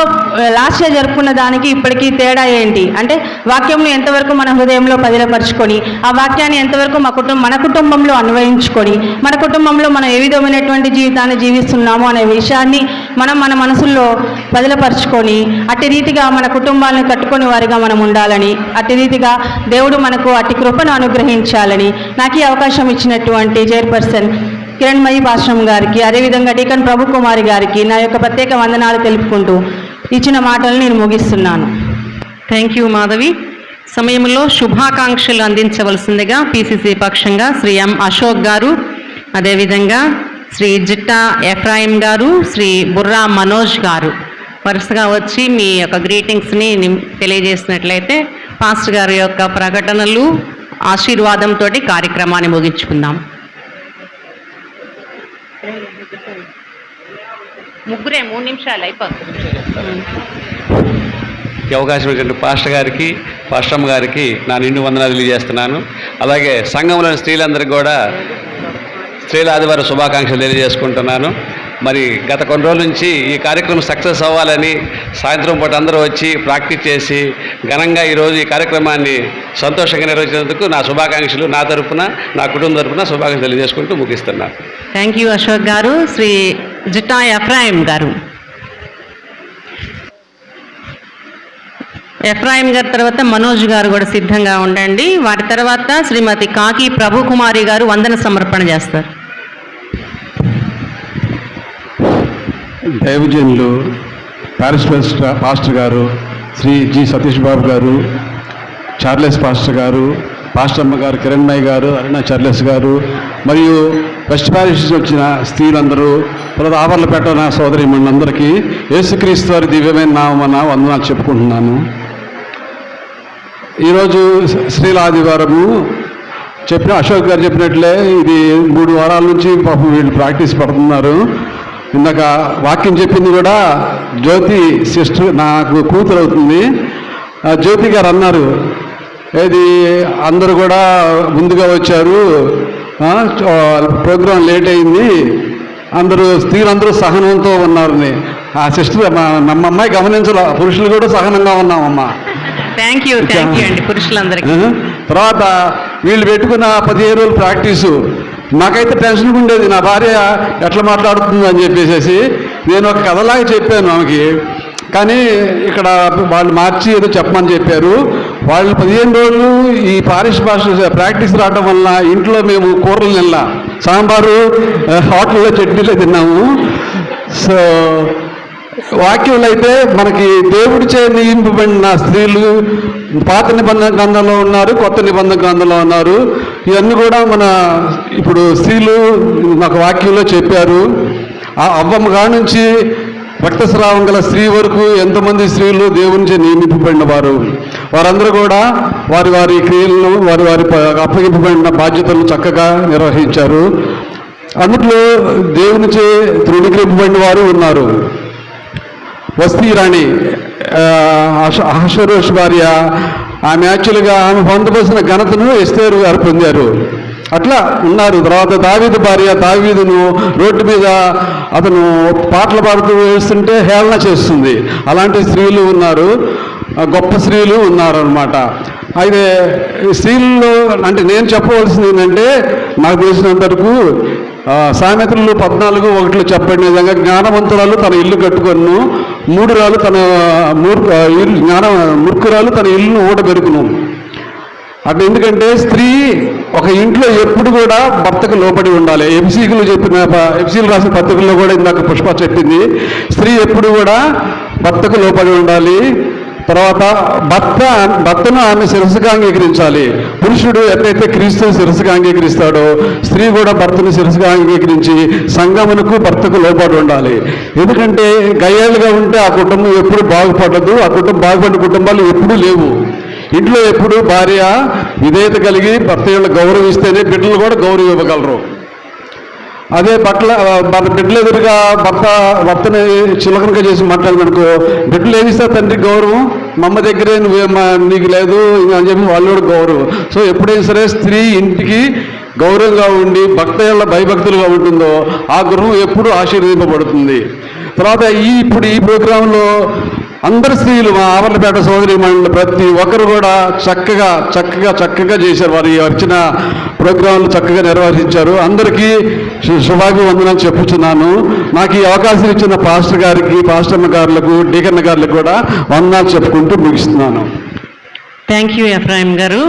లాస్ట్ ఇయర్ జరుపుకున్న దానికి ఇప్పటికీ తేడా ఏంటి అంటే, వాక్యంను ఎంతవరకు మన హృదయంలో పదిలపరుచుకొని ఆ వాక్యాన్ని ఎంతవరకు మన కుటుంబంలో అన్వయించుకొని మన కుటుంబంలో మనం ఏ విధమైనటువంటి జీవితాన్ని జీవిస్తున్నామో అనే విషయాన్ని మనం మన మనసుల్లో పదిలపరుచుకొని అట్టి రీతిగా మన కుటుంబాలను కట్టుకొని వారిగా మనం ఉండాలని, అట్టి రీతిగా దేవుడు మనకు అట్టి కృపను అనుగ్రహించాలని నాకు ఈ అవకాశం ఇచ్చినటువంటి చైర్పర్సన్ కిరణ్మయి పాశ్రం గారికి, అదేవిధంగా డీకన్ ప్రభు కుమారి గారికి నా యొక్క ప్రత్యేక వందనాలు తెలుపుకుంటూ ఇచ్చిన మాటలు నేను ముగిస్తున్నాను. Thank you Madhavi. సమయంలో శుభాకాంక్షలు అందించవలసిందిగా పిసిసి పక్షంగా శ్రీ ఎం అశోక్ గారు, అదేవిధంగా శ్రీ జిట్టా ఎఫ్రాయిం గారు, శ్రీ బుర్రా మనోజ్ గారు వరుసగా వచ్చి మీ యొక్క గ్రీటింగ్స్ని తెలియజేసినట్లయితే పాస్టర్ గారి యొక్క ప్రకటనలు ఆశీర్వాదంతో కార్యక్రమాన్ని ముగించుకుందాం. ముగ్గురే 3 నిమిషాలు అయిపోతుంది. ఈ అవకాశం ఇచ్చినటువంటి పాస్టర్ గారికి, పాస్టమ్మ గారికి నా నిండు వందనాలు తెలియజేస్తున్నాను. అలాగే సంఘంలోని స్త్రీలందరికీ కూడా స్త్రీల ఆదివారం శుభాకాంక్షలు తెలియజేసుకుంటున్నాను. మరి గత కొన్ని రోజుల నుంచి ఈ కార్యక్రమం సక్సెస్ అవ్వాలని సాయంత్రం పూట అందరూ వచ్చి ప్రాక్టీస్ చేసి ఘనంగా ఈరోజు ఈ కార్యక్రమాన్ని సంతోషంగా నిర్వహించినందుకు నా శుభాకాంక్షలు నా తరపున, నా కుటుంబం తరపున శుభాకాంక్షలు తెలియజేసుకుంటూ ముగిస్తున్నాను. Thank you Ashok garu. Shri Jitta Ephraim గారు. ఎఫ్రాయిం గారి తర్వాత మనోజ్ గారు కూడా సిద్ధంగా ఉండండి. వారి తర్వాత శ్రీమతి కాకి ప్రభు కుమారి గారు వందన సమర్పణ చేస్తారు. దైవజనులు పారిస్ పాస్టర్ గారు, శ్రీ జి సతీష్ బాబు గారు, చార్లెస్ పాస్టర్ గారు, పాస్టమ్మ గారు, కిరణ్మయ్య గారు, అరుణ చార్లెస్ గారు, మరియు వెస్ట్ ప్యారిస్ వచ్చిన స్త్రీలందరూ, తర్వాత ఆవర్లపేట నా సోదరి మనందరికీ యేసుక్రీస్తు వారి దివ్యమైన నామమున వందనాలు చెప్పుకుంటున్నాను. ఈరోజు స్త్రీల ఆదివారము అశోక్ గారు చెప్పినట్లే ఇది 3 వారాల నుంచి పాపం వీళ్ళు ప్రాక్టీస్ పడుతున్నారు. ఇందాక వాక్యం చెప్పింది కూడా జ్యోతి సిస్టర్, నాకు కూతురు అవుతుంది, జ్యోతి గారు అన్నారు, ఏది అందరూ కూడా ముందుగా వచ్చారు, ప్రోగ్రాం లేట్ అయింది, స్త్రీలందరూ సహనంతో ఉన్నారని. ఆ సిస్టర్ ನಮ್ಮ అమ్మాయి గమనించాల, పురుషులు కూడా సహనంగా ఉన్నామమ్మా. థ్యాంక్ యూ అండి పురుషులందరికీ. తర్వాత వీళ్ళు పెట్టుకున్న 15 రోజులు ప్రాక్టీసు నాకైతే టెన్షన్గా ఉండేది, నా భార్య ఎట్లా మాట్లాడుతుంది అని చెప్పేసి నేను ఒక కథలాగా చెప్పాను ఆమెకి. కానీ ఇక్కడ వాళ్ళు మార్చి ఏదో చెప్పమని చెప్పారు. వాళ్ళు 15 రోజులు ఈ పారిష్ భాష ప్రాక్టీస్ రావడం వల్ల ఇంట్లో మేము కూరలు తిన్నా, సాంబారు హోటల్లో చట్నీలే తిన్నాము. సో వాక్యంలో అయితే మనకి దేవుడి చే నియమింపబడిన స్త్రీలు పాత నిబంధన గ్రంథంలో ఉన్నారు, కొత్త నిబంధన గ్రంథంలో ఉన్నారు. ఇవన్నీ కూడా ఇప్పుడు స్త్రీలు నాకు వాక్యంలో చెప్పారు. ఆ అవ్వమ్మ కాడ నుంచి రక్తస్రావం గల స్త్రీ వరకు ఎంతమంది స్త్రీలు దేవుని నియమింపబడిన వారందరూ కూడా వారి వారి క్రియలను, వారి వారి అప్పగింపబడిన బాధ్యతలను చక్కగా నిర్వహించారు. అందులో దేవునిచే తృణీకరింపబడిన వారు ఉన్నారు. వస్తీ రాణి అహషరోష్ భార్య, ఆమె యాక్చువల్గా ఆమె పొందవలసిన ఘనతను ఎస్తేరు గారు పొందారు. అట్లా ఉన్నారు. తర్వాత దావీదు భార్య, దావీదును రోడ్డు మీద అతను పాటలు పాడుతూ వేస్తుంటే హేళన చేస్తుంది. అలాంటి స్త్రీలు ఉన్నారు. గొప్ప స్త్రీలు ఉన్నారనమాట. అయితే స్త్రీల్లో అంటే నేను చెప్పవలసింది ఏంటంటే, నాకు తెలిసినంత వరకు సామెతలు 14:1 చెప్పబడిన విధంగా జ్ఞానవంతురాలు తన ఇల్లు కట్టుకొను, మూఢురాలు తన మూర్ఖురాలు తన ఇల్లును ఊడబెరుకును. అట్లా ఎందుకంటే స్త్రీ ఒక ఇంట్లో ఎప్పుడు కూడా భర్తకు లోబడి ఉండాలి. ఎఫ్సీలు రాసిన పత్రికల్లో కూడా ఇందాక పుష్ప చెప్పింది, స్త్రీ ఎప్పుడు కూడా భర్తకు లోబడి ఉండాలి. తర్వాత భర్తను ఆమె శిరస్సుగా అంగీకరించాలి. పురుషుడు ఎట్లయితే క్రీస్తుని శిరస్సుగా అంగీకరిస్తాడో స్త్రీ కూడా భర్తను శిరస్సుగా అంగీకరించి సంగమునకు భర్తకు లోబడి ఉండాలి. ఎందుకంటే గయ్యాలుగా ఉంటే ఆ కుటుంబం ఎప్పుడు బాగుపడదు. ఆ బాగుపడిన కుటుంబాలు ఎప్పుడూ లేవు. ఇంట్లో ఎప్పుడు భార్య విధేయత కలిగి భర్త యొక్క గౌరవిస్తేనే బిడ్డలు కూడా గౌరవం ఇవ్వగలరు. అదే బిడ్డలు ఎదురుగా భర్తని చులకనగా చేసి మాట్లాడమనుకో, బిడ్డలు ఏమిస్తారు తండ్రి గౌరవం, మా అమ్మ దగ్గరే నీకు లేదు అని చెప్పి వాళ్ళు కూడా గౌరవం. సో ఎప్పుడైనా సరే స్త్రీ ఇంటికి గౌరవంగా ఉండి భక్త యొక్క భయభక్తులుగా ఉంటుందో ఆ గృహం ఎప్పుడు ఆశీర్వదింపబడుతుంది. తర్వాత ఇప్పుడు ఈ ప్రోగ్రాంలో అందరు స్త్రీలు, మా ఆవర్లపేట సోదరి మండలి ప్రతి ఒక్కరు కూడా చక్కగా చేశారు. వారు వచ్చిన ప్రోగ్రాంలు చక్కగా నిర్వహించారు. అందరికీ శుభాభివందనాలు చెప్పుచున్నాను. నాకు ఈ అవకాశం ఇచ్చిన పాస్టర్ గారికి, పాస్టర్మ గారులకు, డీకన్న గారులకు కూడా వందనాలు చెప్పుకుంటూ ముగిస్తున్నాను. థ్యాంక్ యూ ఎఫ్రాయిం గారు.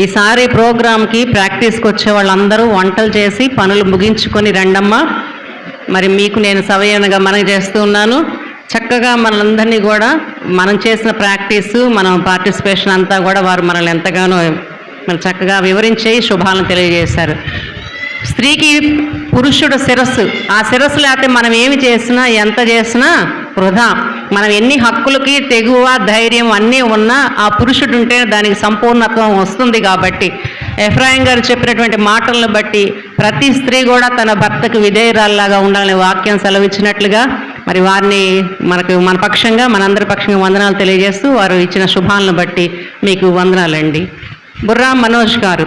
ఈసారి ప్రోగ్రాంకి ప్రాక్టీస్కి వచ్చే వాళ్ళందరూ వంటలు చేసి పనులు ముగించుకొని రండమ్మా. మరి మీకు నేను సవయనగా మనవి చేస్తూ ఉన్నాను. చక్కగా మనందరినీ కూడా మనం చేసిన ప్రాక్టీసు, మనం పార్టిసిపేషన్ అంతా కూడా వారు మనల్ని ఎంతగానో మరి చక్కగా వివరించి శుభాలను తెలియజేశారు. స్త్రీకి పురుషుడు శిరస్సు, ఆ శిరస్సు లేకపోతే మనం ఏమి చేసినా ఎంత చేసినా వృధా. మనం ఎన్ని హక్కులకి తెగువ ధైర్యం అన్నీ ఉన్నా ఆ పురుషుడు ఉంటే దానికి సంపూర్ణత్వం వస్తుంది. కాబట్టి ఎఫ్రాయిం గారు చెప్పినటువంటి మాటలను బట్టి ప్రతి స్త్రీ కూడా తన భర్తకు విధేయురాల్లాగా ఉండాలని వాక్యం సెలవిచ్చినట్లుగా మరి వారిని మన పక్షంగా, మనందరి పక్షంగా వందనాలు తెలియజేస్తూ వారు ఇచ్చిన శుభాలను బట్టి మీకు వందనాలండి. బుర్రా మనోజ్ గారు.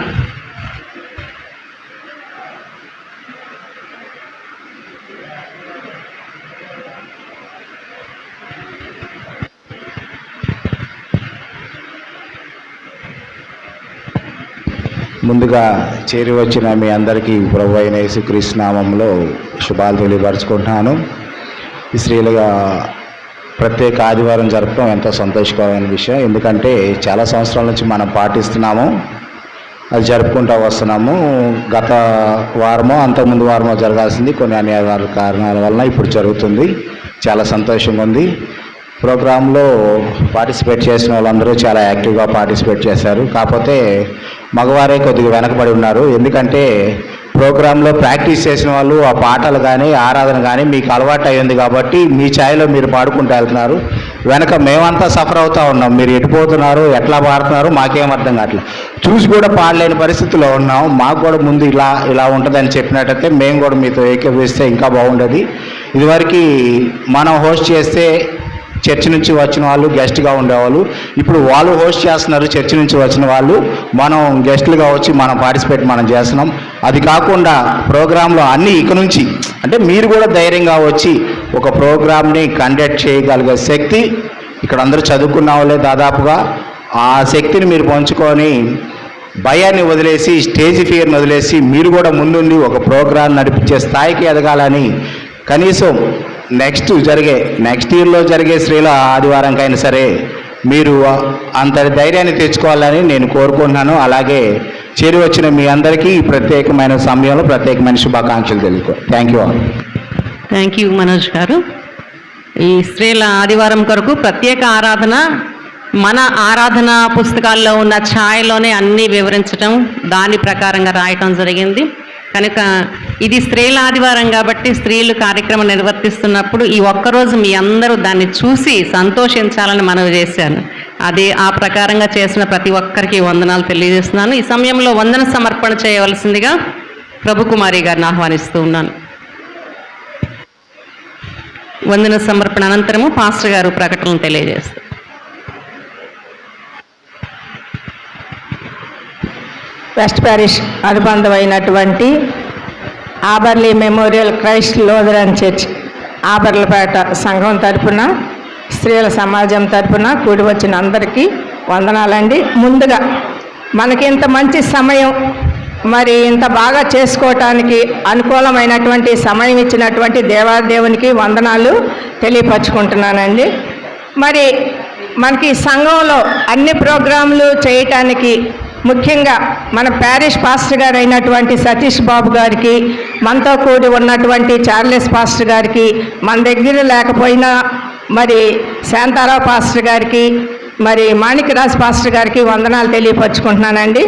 ముందుగా చేరి వచ్చిన మీ అందరికీ ప్రభు అయిన యేసుక్రీస్తు నామంలో శుభాలు తెలియపరుచుకుంటున్నాను. ఈ స్త్రీలుగా ప్రత్యేక ఆదివారం జరపడం ఎంతో సంతోషకరమైన విషయం. ఎందుకంటే చాలా సంవత్సరాల నుంచి మనం పాటిస్తున్నాము, అది జరుపుకుంటూ వస్తున్నాము. గత వారమో అంతకుముందు వారమో జరగాల్సింది కొన్ని అనివార్య కారణాల వలన ఇప్పుడు జరుగుతుంది. చాలా సంతోషంగా ఉంది. ప్రోగ్రాంలో పార్టిసిపేట్ చేసిన వాళ్ళందరూ చాలా యాక్టివ్గా పార్టిసిపేట్ చేశారు. కాకపోతే మగవారే కొద్దిగా వెనకబడి ఉన్నారు. ఎందుకంటే ప్రోగ్రాంలో ప్రాక్టీస్ చేసిన వాళ్ళు ఆ పాటలు కానీ ఆరాధన కానీ మీకు అలవాటు అయ్యింది కాబట్టి మీ ఛాయలో మీరు పాడుకుంటూ వెళ్తున్నారు. వెనక మేమంతా సఫర్ అవుతూ ఉన్నాం. మీరు ఎటుపోతున్నారు, ఎట్లా పాడుతున్నారు మాకేం అర్థం కావట్లేదు. చూసి కూడా పాడలేని పరిస్థితిలో ఉన్నాం. మాకు కూడా ముందు ఇలా ఉంటుందని చెప్పినట్టయితే మేము కూడా మీతో ఏకీభవిస్తే ఇంకా బాగుండేది. ఇదివరకు మనం హోస్ట్ చేస్తే చర్చి నుంచి వచ్చిన వాళ్ళు గెస్ట్గా ఉండేవాళ్ళు. ఇప్పుడు వాళ్ళు హోస్ట్ చేస్తున్నారు, చర్చి నుంచి వచ్చిన వాళ్ళు. మనం గెస్టులుగా వచ్చి మనం పార్టిసిపేట్ చేస్తున్నాం. అది కాకుండా ప్రోగ్రాంలో అన్నీ ఇక నుంచి అంటే మీరు కూడా ధైర్యంగా వచ్చి ఒక ప్రోగ్రామ్ని కండక్ట్ చేయగలిగే శక్తి ఇక్కడ అందరూ చదువుకున్న వాళ్ళే దాదాపుగా. ఆ శక్తిని మీరు పంచుకొని భయాన్ని వదిలేసి, స్టేజ్ ఫియర్ని వదిలేసి మీరు కూడా ముందుండి ఒక ప్రోగ్రాం నడిపించే స్థాయికి ఎదగాలని కనీసం నెక్స్ట్ ఇయర్లో జరిగే స్త్రీల ఆదివారంకైనా సరే మీరు అంతటి ధైర్యాన్ని తెచ్చుకోవాలని నేను కోరుకుంటున్నాను. అలాగే చేరి వచ్చిన మీ అందరికీ ప్రత్యేకమైన సమయంలో ప్రత్యేకమైన శుభాకాంక్షలు తెలుసుకో. థ్యాంక్ యూ మనోజ్ గారు. ఈ స్త్రీల ఆదివారం కొరకు ప్రత్యేక ఆరాధన మన ఆరాధన పుస్తకాల్లో ఉన్న ఛాయలోనే అన్నీ వివరించడం, దాని ప్రకారంగా రాయటం జరిగింది. కనుక ఇది స్త్రీల ఆదివారం కాబట్టి స్త్రీలు కార్యక్రమం నిర్వర్తిస్తున్నప్పుడు ఈ ఒక్కరోజు మీ అందరూ దాన్ని చూసి సంతోషించాలని మనవి చేశాను. ఆ ప్రకారంగా చేసిన ప్రతి ఒక్కరికి వందనాలు తెలియజేస్తున్నాను. ఈ సమయంలో వందన సమర్పణ చేయవలసిందిగా ప్రభుకుమారి గారిని ఆహ్వానిస్తూ ఉన్నాను. వందన సమర్పణ అనంతరము పాస్టర్ గారు ప్రకటనలు తెలియజేస్తారు. వెస్ట్ ప్యారిష్ అనుబంధమైనటువంటి ఆబర్లీ మెమోరియల్ క్రైస్ట్ లూథరన్ చర్చ్ ఆబర్లపేట సంఘం తరపున స్త్రీల సమాజం తరపున కూడి వచ్చిన అందరికీ వందనాలండి. ముందుగా మనకి ఇంత మంచి సమయం, మరి ఇంత బాగా చేసుకోవటానికి అనుకూలమైనటువంటి సమయం ఇచ్చినటువంటి దేవాదేవునికి వందనాలు తెలియపరచుకుంటున్నానండి. మరి మనకి సంఘంలో అన్ని ప్రోగ్రాంలు చేయటానికి ముఖ్యంగా మన ప్యారిష్ పాస్టర్ గారు అయినటువంటి సతీష్ బాబు గారికి, మనతో కూడి ఉన్నటువంటి చార్లెస్ పాస్టర్ గారికి, మన దగ్గర లేకపోయినా మరి శాంతారావు పాస్టర్ గారికి, మరి మాణిక్యరాజ్ పాస్టర్ గారికి వందనాలు తెలియపరచుకుంటున్నానండి.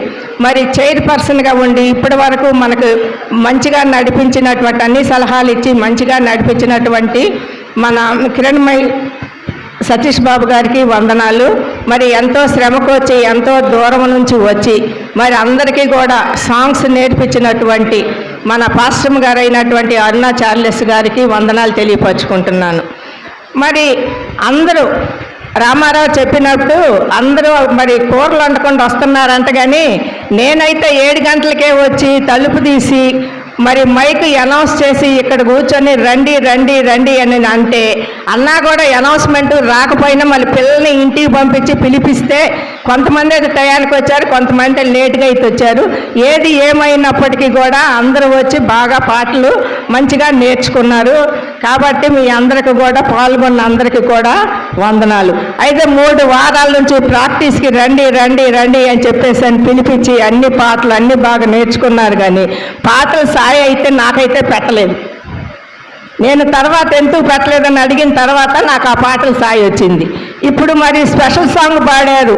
మరి చైర్పర్సన్గా ఉండి ఇప్పటి వరకు మనకు మంచిగా నడిపించినటువంటి, అన్ని సలహాలు ఇచ్చి మంచిగా నడిపించినటువంటి మన కిరణ్మయి సతీష్ బాబు గారికి వందనాలు. మరి ఎంతో శ్రమకొచ్చి ఎంతో దూరం నుంచి వచ్చి మరి అందరికీ కూడా సాంగ్స్ నేర్పించినటువంటి మన పాస్టర్ గారు అయినటువంటి అరుణా చార్లెస్ గారికి వందనాలు తెలియపరచుకుంటున్నాను. మరి అందరూ రామారావు చెప్పినట్టు అందరూ మరి కూరలు వండకుండా వస్తున్నారంట, కానీ నేనైతే 7 గంటలకే వచ్చి తలుపు తీసి మరి మైక్ అనౌన్స్ చేసి ఇక్కడ కూర్చొని రండి రండి రండి అని అంటే, అన్నా కూడా అనౌన్స్మెంట్ రాకపోయినా మళ్ళీ పిల్లల్ని ఇంటికి పంపించి పిలిపిస్తే కొంతమంది అయితే టయానికి వచ్చారు, కొంతమంది లేట్గా అయితే వచ్చారు. ఏది ఏమైనప్పటికీ కూడా అందరూ వచ్చి బాగా పాటలు మంచిగా నేర్చుకున్నారు. కాబట్టి మీ అందరికీ కూడా పాల్గొన్న అందరికీ కూడా వందనాలు. అయితే 3 వారాల నుంచి ప్రాక్టీస్కి రండి రండి రండి అని చెప్పేసి అని పిలిపించి అన్ని పాటలు అన్నీ బాగా నేర్చుకున్నారు. కానీ పాటలు సాయి అయితే నాకైతే పెట్టలేదు. నేను తర్వాత ఎందుకు పెట్టలేదని అడిగిన తర్వాత నాకు ఆ పాటలు సాయి వచ్చింది. ఇప్పుడు మరి స్పెషల్ సాంగ్ పాడారు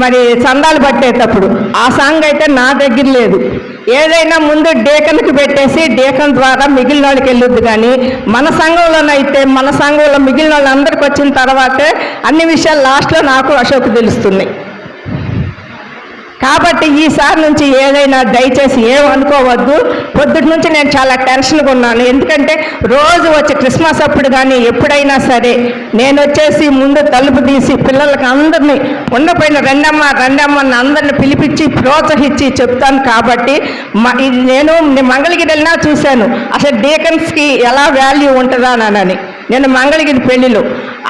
మరి చందాలు పట్టేటప్పుడు, ఆ సాంగ్ అయితే నా దగ్గర లేదు. ఏదైనా ముందు డేకన్కి పెట్టేసి డేకన్ ద్వారా మిగిలిన వాళ్ళకి వెళ్ళొద్దు, కానీ మన సంఘంలోనైతే మన సంఘంలో మిగిలిన వాళ్ళు అందరికి వచ్చిన తర్వాతే అన్ని విషయాలు లాస్ట్లో నాకు అశోక్ తెలుస్తున్నాయి. కాబట్టి ఈసారి నుంచి ఏదైనా దయచేసి ఏమనుకోవద్దు. పొద్దుటి నుంచి నేను చాలా టెన్షన్గా ఉన్నాను. ఎందుకంటే రోజు వచ్చి క్రిస్మస్ అప్పుడు కానీ ఎప్పుడైనా సరే నేను వచ్చేసి ముందు తలుపు తీసి పిల్లలకి అందరినీ ఉండపోయిన రెండమ్మ రెండమ్మని అందరిని పిలిపించి ప్రోత్సహించి చెప్తాను. కాబట్టి నేను మంగళగిరి వెళ్ళినా చూశాను అసలు డీకన్స్కి ఎలా వాల్యూ ఉంటుందా అని. నేను మంగళగిరి పెళ్లిలో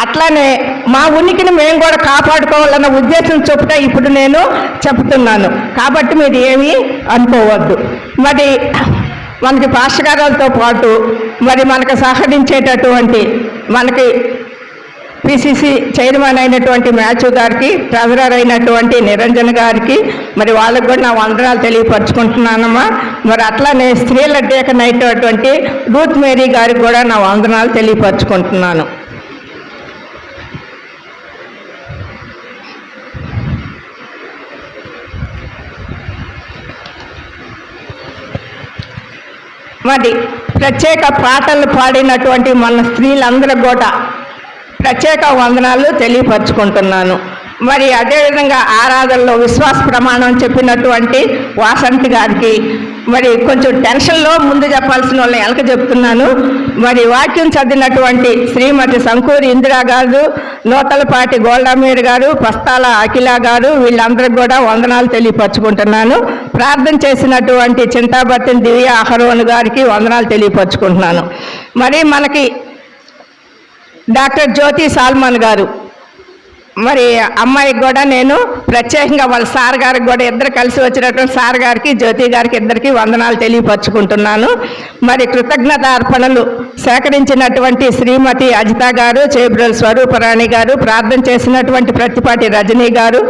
అట్లానే మా ఉనికిని మేము కూడా కాపాడుకోవాలన్న ఉద్దేశం చొప్పున ఇప్పుడు నేను చెప్తున్నాను. కాబట్టి మీరు ఏమీ అనుకోవద్దు. మరి మనకి పాస్టర్గారులతో పాటు మరి మనకు సహకరించేటటువంటి మనకి పిసిసి చైర్మన్ అయినటువంటి మ్యాథ్యూ గారికి, ట్రెజరర్ అయినటువంటి నిరంజన్ గారికి మరి వాళ్ళకి కూడా నా వందనాలు తెలియపరచుకుంటున్నానమ్మా. మరి అట్లానే స్త్రీల డేకన్ అయినటువంటి రూత్ మేరీ గారికి కూడా నా వందనాలు తెలియపరచుకుంటున్నాను. మరి ప్రత్యేక పాటలు పాడినటువంటి మన స్త్రీలందరూ కూడా ప్రత్యేక వందనాలు తెలియపరచుకుంటున్నాను. మరి అదేవిధంగా ఆరాధనలో విశ్వాస ప్రమాణం చెప్పినటువంటి వాసంతి గారికి మరి కొంచెం టెన్షన్లో ముందు చెప్పాల్సిన వాళ్ళని వెనక చెప్తున్నాను. మరి వాక్యం చదివినటువంటి శ్రీమతి సంకూరి ఇందిరా గారు, నూతలపాటి గోల్డామీర్ గారు, పస్తాల అఖిల గారు, వీళ్ళందరికీ కూడా వందనాలు తెలియపరచుకుంటున్నాను. ప్రార్థన చేసినటువంటి చింతాబర్తిని దివ్య అహరోన్ గారికి వందనాలు తెలియపరచుకుంటున్నాను. మరి మనకి డాక్టర్ జ్యోతి సాల్మన్ గారు, మరి అమ్మాయికి కూడా నేను ప్రత్యేకంగా వాళ్ళ సార్ గారికి కూడా ఇద్దరు కలిసి వచ్చినటువంటి సార్ గారికి జ్యోతి గారికి ఇద్దరికి వందనాలు తెలియపరచుకుంటున్నాను. మరి కృతజ్ఞత అర్పణలు సేకరించినటువంటి శ్రీమతి అజిత గారు, చేబ్రల్ స్వరూపరాణి గారు, ప్రార్థన చేసినటువంటి ప్రతిపాటి రజనీ గారు,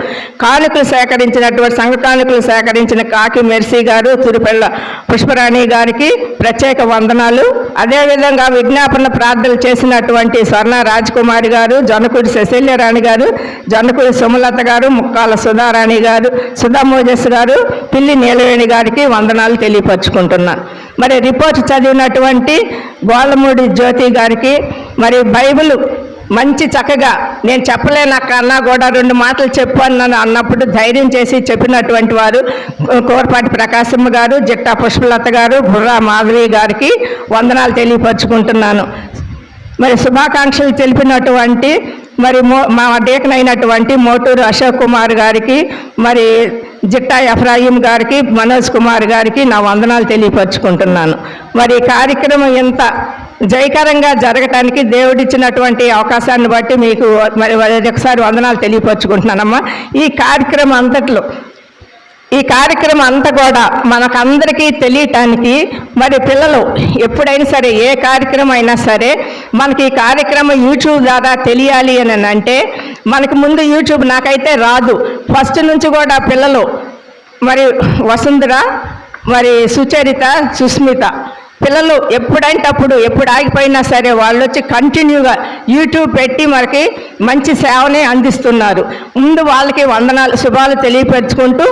కానుకలు సేకరించినటువంటి సంఘ కానుకలు సేకరించిన కాకి మెర్సీ గారు, తురుపెళ్ళ పుష్పరాణి గారికి ప్రత్యేక వందనాలు. అదేవిధంగా విజ్ఞాపన ప్రార్థనలు చేసినటువంటి స్వర్ణ రాజ్కుమారి గారు, జొన్నకూడి శశల్యరాణి గారు, జొన్నకూడి సుమలత గారు, ముక్కాల సుధారాణి గారు, సుధా మోజస్ గారు, పిల్లి నీలవేణి గారికి వందనాలు తెలియపరచుకుంటున్నాను. మరి రిపోర్ట్ చదివినటువంటి గోళ్ళమూడి జ్యోతి గారికి, మరి బైబిల్ మంచి చక్కగా నేను చెప్పలేనక్కన్నా కూడా 2 మాటలు చెప్పాను అన్నప్పుడు ధైర్యం చేసి చెప్పినటువంటి వారు కోరపాటి ప్రకాశమ్మ గారు, జిట్టా పుష్పలత గారు, బుర్రా మాధవి గారికి వందనాలు తెలియపరచుకుంటున్నాను. మరి శుభాకాంక్షలు తెలిపినటువంటి మరి మా డేకన్ అయినటువంటి మోటూరు అశోక్ కుమార్ గారికి, మరి జిట్టా ఎఫ్రాయిం గారికి, మనోజ్ కుమార్ గారికి నా వందనాలు తెలియపరచుకుంటున్నాను. మరి కార్యక్రమం ఎంత జయకరంగా జరగటానికి దేవుడిచ్చినటువంటి అవకాశాన్ని బట్టి మీకు మరి ఒకసారి వందనాలు తెలియపరుచుకుంటున్నానమ్మా. ఈ కార్యక్రమం అంతా కూడా మనకందరికీ తెలియటానికి మరి పిల్లలు ఎప్పుడైనా సరే ఏ కార్యక్రమం అయినా సరే మనకి ఈ కార్యక్రమం యూట్యూబ్ ద్వారా తెలియాలి అని అంటే మనకి ముందు యూట్యూబ్ నాకైతే రాదు. ఫస్ట్ నుంచి కూడా పిల్లలు మరి వసుంధర, మరి సుచరిత, సుస్మిత పిల్లలు ఎప్పుడంటే అప్పుడు ఎప్పుడు ఆగిపోయినా సరే వాళ్ళు వచ్చి కంటిన్యూగా యూట్యూబ్ పెట్టి మనకి మంచి సేవని అందిస్తున్నారు. ముందు వాళ్ళకి వందనాలు శుభాలు తెలియపరుచుకుంటూ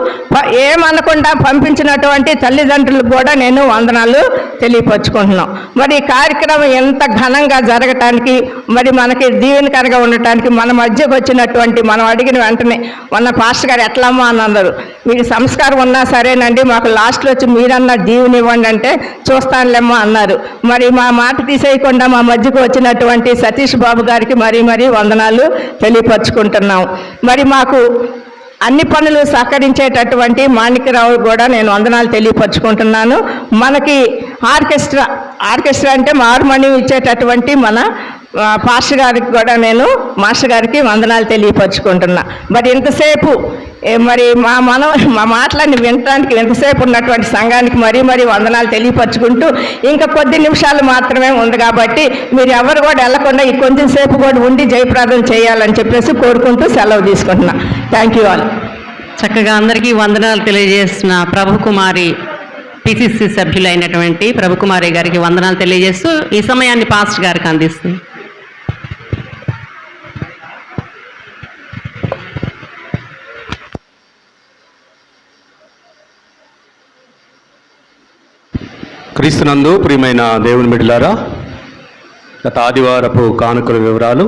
ఏమనకుండా పంపించినటువంటి తల్లిదండ్రులకు కూడా నేను వందనాలు తెలియపరుచుకుంటున్నాం. మరి ఈ కార్యక్రమం ఎంత ఘనంగా జరగటానికి మరి మనకి దీవెనకరంగా ఉండటానికి మన మధ్యకు వచ్చినటువంటి మనం అడిగిన వెంటనే మొన్న పాస్టర్ గారు ఎట్లమ్మా అని అన్నారు. మీకు సంస్కారం ఉన్నా సరేనండి, మాకు లాస్ట్లో వచ్చి మీరన్నా దీవెని ఇవ్వండి అంటే చూస్తానులేమ్మా అన్నారు. మరి మా మాట తీసేయకుండా మా మధ్యకు వచ్చినటువంటి సతీష్ బాబు గారికి మరీ వందనాలు తెలియపరుచుకుంటున్నాం. మరి మాకు అన్ని పనులు సహకరించేటటువంటి మాణిక్యరావు కూడా నేను వందనాలు తెలియపరుచుకుంటున్నాను. మనకి ఆర్కెస్ట్రా అంటే హార్మోనియం ఇచ్చేటటువంటి మన పాస్టర్ గారికి కూడా నేను మాస్టర్ గారికి వందనాలు తెలియపరుచుకుంటున్నా. మరి ఇంతసేపు మరి మా మాటలన్నీ వినటానికి ఎంతసేపు ఉన్నటువంటి సంఘానికి మరీ వందనాలు తెలియపరుచుకుంటూ ఇంకా కొద్ది నిమిషాలు మాత్రమే ఉంది కాబట్టి మీరు ఎవరు కూడా వెళ్లకుండా ఈ కొంచెం సేపు కూడా ఉండి జయప్రదం చేయాలని చెప్పేసి కోరుకుంటూ సెలవు తీసుకుంటున్నా. Thank you all. చక్కగా అందరికీ వందనాలు తెలియజేస్తున్న ప్రభుకుమారి పిసిసి సభ్యులైనటువంటి ప్రభుకుమారి గారికి వందనాలు తెలియజేస్తూ ఈ సమయాన్ని పాస్టర్ గారికి అందిస్తుంది. క్రీస్తునందు ప్రియమైన దేవుని బిడ్డలారా, గత ఆదివారపు కానుకల వివరాలు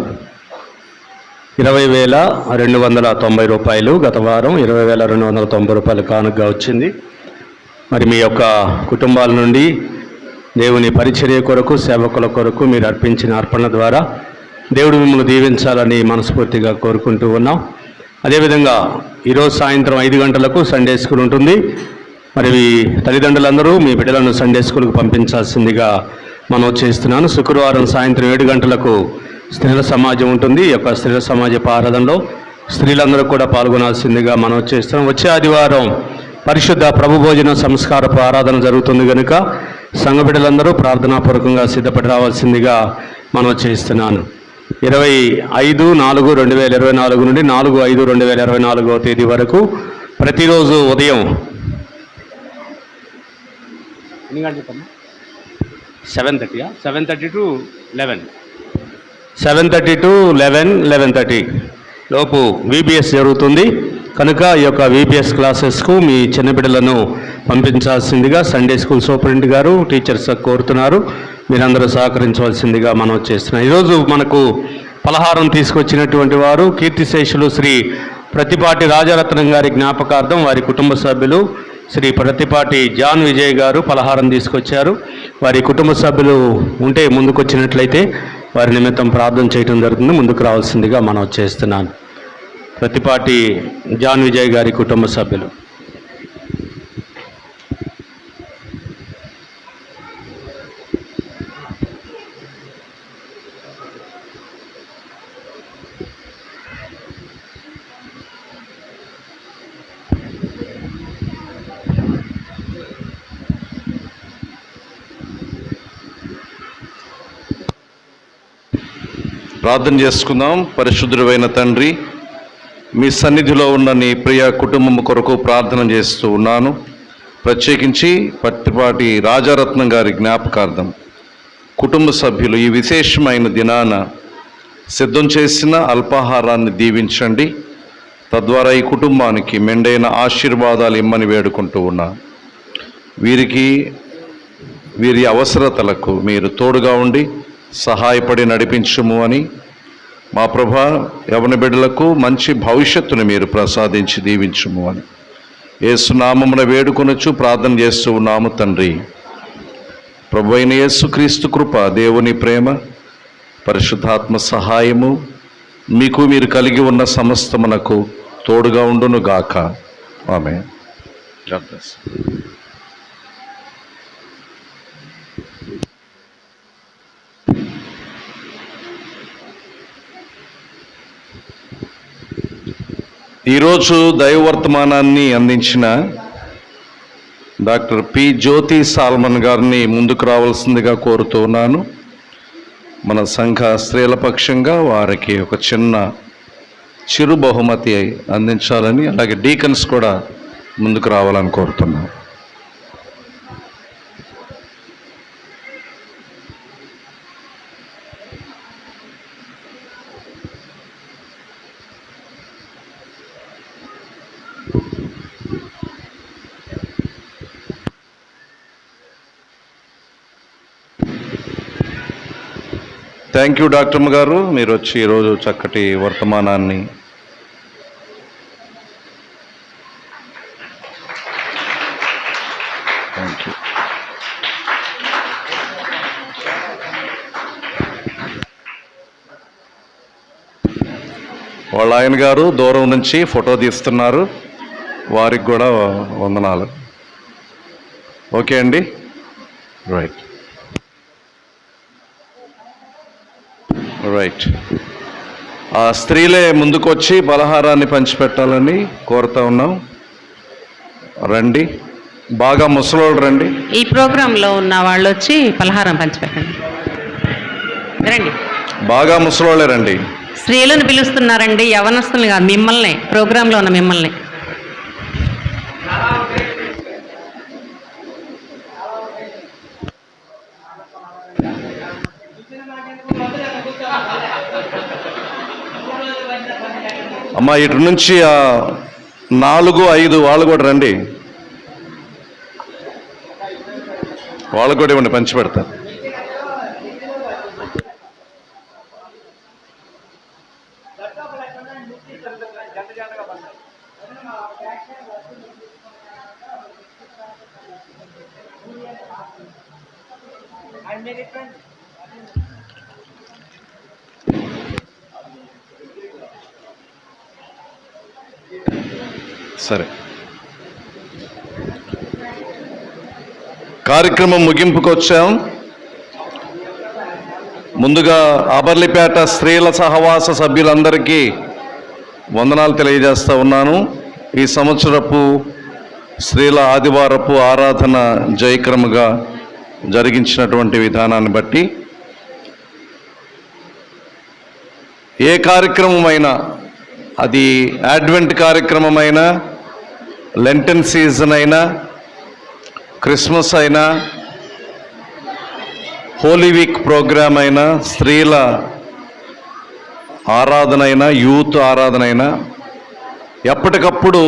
20,290 రూపాయలు. గత వారం 20,290 రూపాయలు కానుకగా వచ్చింది. మరి మీ యొక్క కుటుంబాల నుండి దేవుని పరిచర్య కొరకు, సేవకుల కొరకు మీరు అర్పించిన అర్పణ ద్వారా దేవుడు మిమ్మల్ని దీవించాలని మనస్ఫూర్తిగా కోరుకుంటూ ఉన్నాం. అదేవిధంగా ఈరోజు సాయంత్రం 5 గంటలకు సండే స్కూల్ ఉంటుంది. మరి తల్లిదండ్రులందరూ మీ బిడ్డలను సండే స్కూల్కి పంపించాల్సిందిగా మనం చేస్తున్నాను. శుక్రవారం సాయంత్రం 7 గంటలకు స్త్రీల సమాజం ఉంటుంది. ఈ యొక్క స్త్రీల సమాజపు ఆరాధనలో స్త్రీలందరూ కూడా పాల్గొనాల్సిందిగా మనం చేస్తున్నాం. వచ్చే ఆదివారం పరిశుద్ధ ప్రభు భోజన సంస్కారపు ఆరాధన జరుగుతుంది కనుక సంఘ బిడ్డలందరూ ప్రార్థనాపూర్వకంగా సిద్ధపడి రావాల్సిందిగా మనం చేస్తున్నాను. 25/4/2024 నుండి 4/5/2024 తేదీ వరకు ప్రతిరోజు ఉదయం 7:30 to 11, 7:30 to 11:30 లోపు VBS జరుగుతుంది కనుక ఈ యొక్క VBS క్లాసెస్కు మీ చిన్న బిడ్డలను పంపించాల్సిందిగా సండే స్కూల్ సూపరింటెండెంట్ గారు టీచర్స్ కోరుతున్నారు. మీరందరూ సహకరించవలసిందిగా మనం చేస్తున్నాం. ఈరోజు మనకు పలహారం తీసుకొచ్చినటువంటి వారు కీర్తిశేషులు శ్రీ ప్రతిపాటి రాజరత్నం గారి జ్ఞాపకార్థం వారి కుటుంబ సభ్యులు శ్రీ ప్రతిపాటి జాన్ విజయ్ గారు పలహారం తీసుకొచ్చారు. వారి కుటుంబ సభ్యులు ఉంటే ముందుకొచ్చినట్లయితే వారి నిమిత్తం ప్రార్థన చేయడం జరుగుతుంది. ముందుకు రావాల్సిందిగా మనం చేస్తున్నాను. ప్రతిపాటి జాన్ విజయ్ గారి కుటుంబ సభ్యులు. ప్రార్థన చేసుకుందాం. పరిశుద్ధుడైన తండ్రి, మీ సన్నిధిలో ఉన్న నీ ప్రియ కుటుంబం కొరకు ప్రార్థన చేస్తూ ఉన్నాను. ప్రత్యేకించి పట్టిపాటి రాజారత్నం గారి జ్ఞాపకార్థం కుటుంబ సభ్యులు ఈ విశేషమైన దినాన సిద్ధం చేసిన అల్పాహారాన్ని దీవించండి. తద్వారా ఈ కుటుంబానికి మెండైన ఆశీర్వాదాలు ఇమ్మని వేడుకుంటూ ఉన్నాను. వీరి అవసరతలకు మీరు తోడుగా ఉండి సహాయపడి నడిపించుము అని మా ప్రభా యవన బిడ్డలకు మంచి భవిష్యత్తును మీరు ప్రసాదించి దీవించుము అని యేసు నామమున వేడుకొనొచ్చు ప్రార్థన చేస్తూ ఉన్నాము తండ్రి. ప్రభు అయిన యేసుక్రీస్తు కృప, దేవుని ప్రేమ, పరిశుద్ధాత్మ సహాయము మీకు మీరు కలిగి ఉన్న సమస్తమునకు తోడుగా ఉండును గాక. ఆమేన్. God bless. ఈరోజు దైవవర్తమానాన్ని అందించిన డాక్టర్ పి జ్యోతి సాల్మన్ గారిని ముందుకు రావాల్సిందిగా కోరుతూ ఉన్నాను. మన సంఘ స్త్రీల పక్షంగా వారికి ఒక చిరు బహుమతి అందించాలని, అలాగే డీకన్స్ కూడా ముందుకు రావాలని కోరుతున్నాను. థ్యాంక్ యూ డాక్టర్ గారు, మీరు వచ్చి ఈరోజు చక్కటి వర్తమానాన్ని థ్యాంక్ యూ. వాళ్ళ ఆయన గారు దూరం నుంచి ఫోటో తీస్తున్నారు, వారికి కూడా వందనాలు. ఓకే అండి, రైట్. ఆ స్త్రీలే ముందుకు వచ్చి పలహారాన్ని పంచిపెట్టాలని కోరుతా ఉన్నాం. రండి, బాగా ముసలోళ్ళు రండి. ఈ ప్రోగ్రాంలో ఉన్న వాళ్ళు వచ్చి పలహారం పంచిపెట్టండి. రండి, బాగా ముసలోళ్ళే రండి. స్త్రీలను పిలుస్తున్నారండి, యవనస్తులు కాదు, మిమ్మల్ని, ప్రోగ్రాంలో ఉన్న మిమ్మల్ని. అమ్మా, ఇటు నుంచి 4-5 వాళ్ళు కూడా రండి, వాళ్ళు కూడా ఇవ్వండి, పంచి పెడతారు. సరే, కార్యక్రమం ముగింపుకు వచ్చాం. ముందుగా అబర్లిపేట స్త్రీల సహవాస సభ్యులందరికీ వందనాలు తెలియజేస్తూ ఉన్నాను. ఈ సంవత్సరపు స్త్రీల ఆదివారపు ఆరాధన జయక్రమగా జరిగించినటువంటి విధానాన్ని బట్టి ఏ కార్యక్రమమైనా, అది అడ్వెంట్ కార్యక్రమమైనా, లెంటన్ సీజన్ అయినా, క్రిస్మస్ అయినా, హోలీ వీక్ ప్రోగ్రామ్ అయినా, స్త్రీల ఆరాధన అయినా, యూత్ ఆరాధన అయినా, ఎప్పటికప్పుడు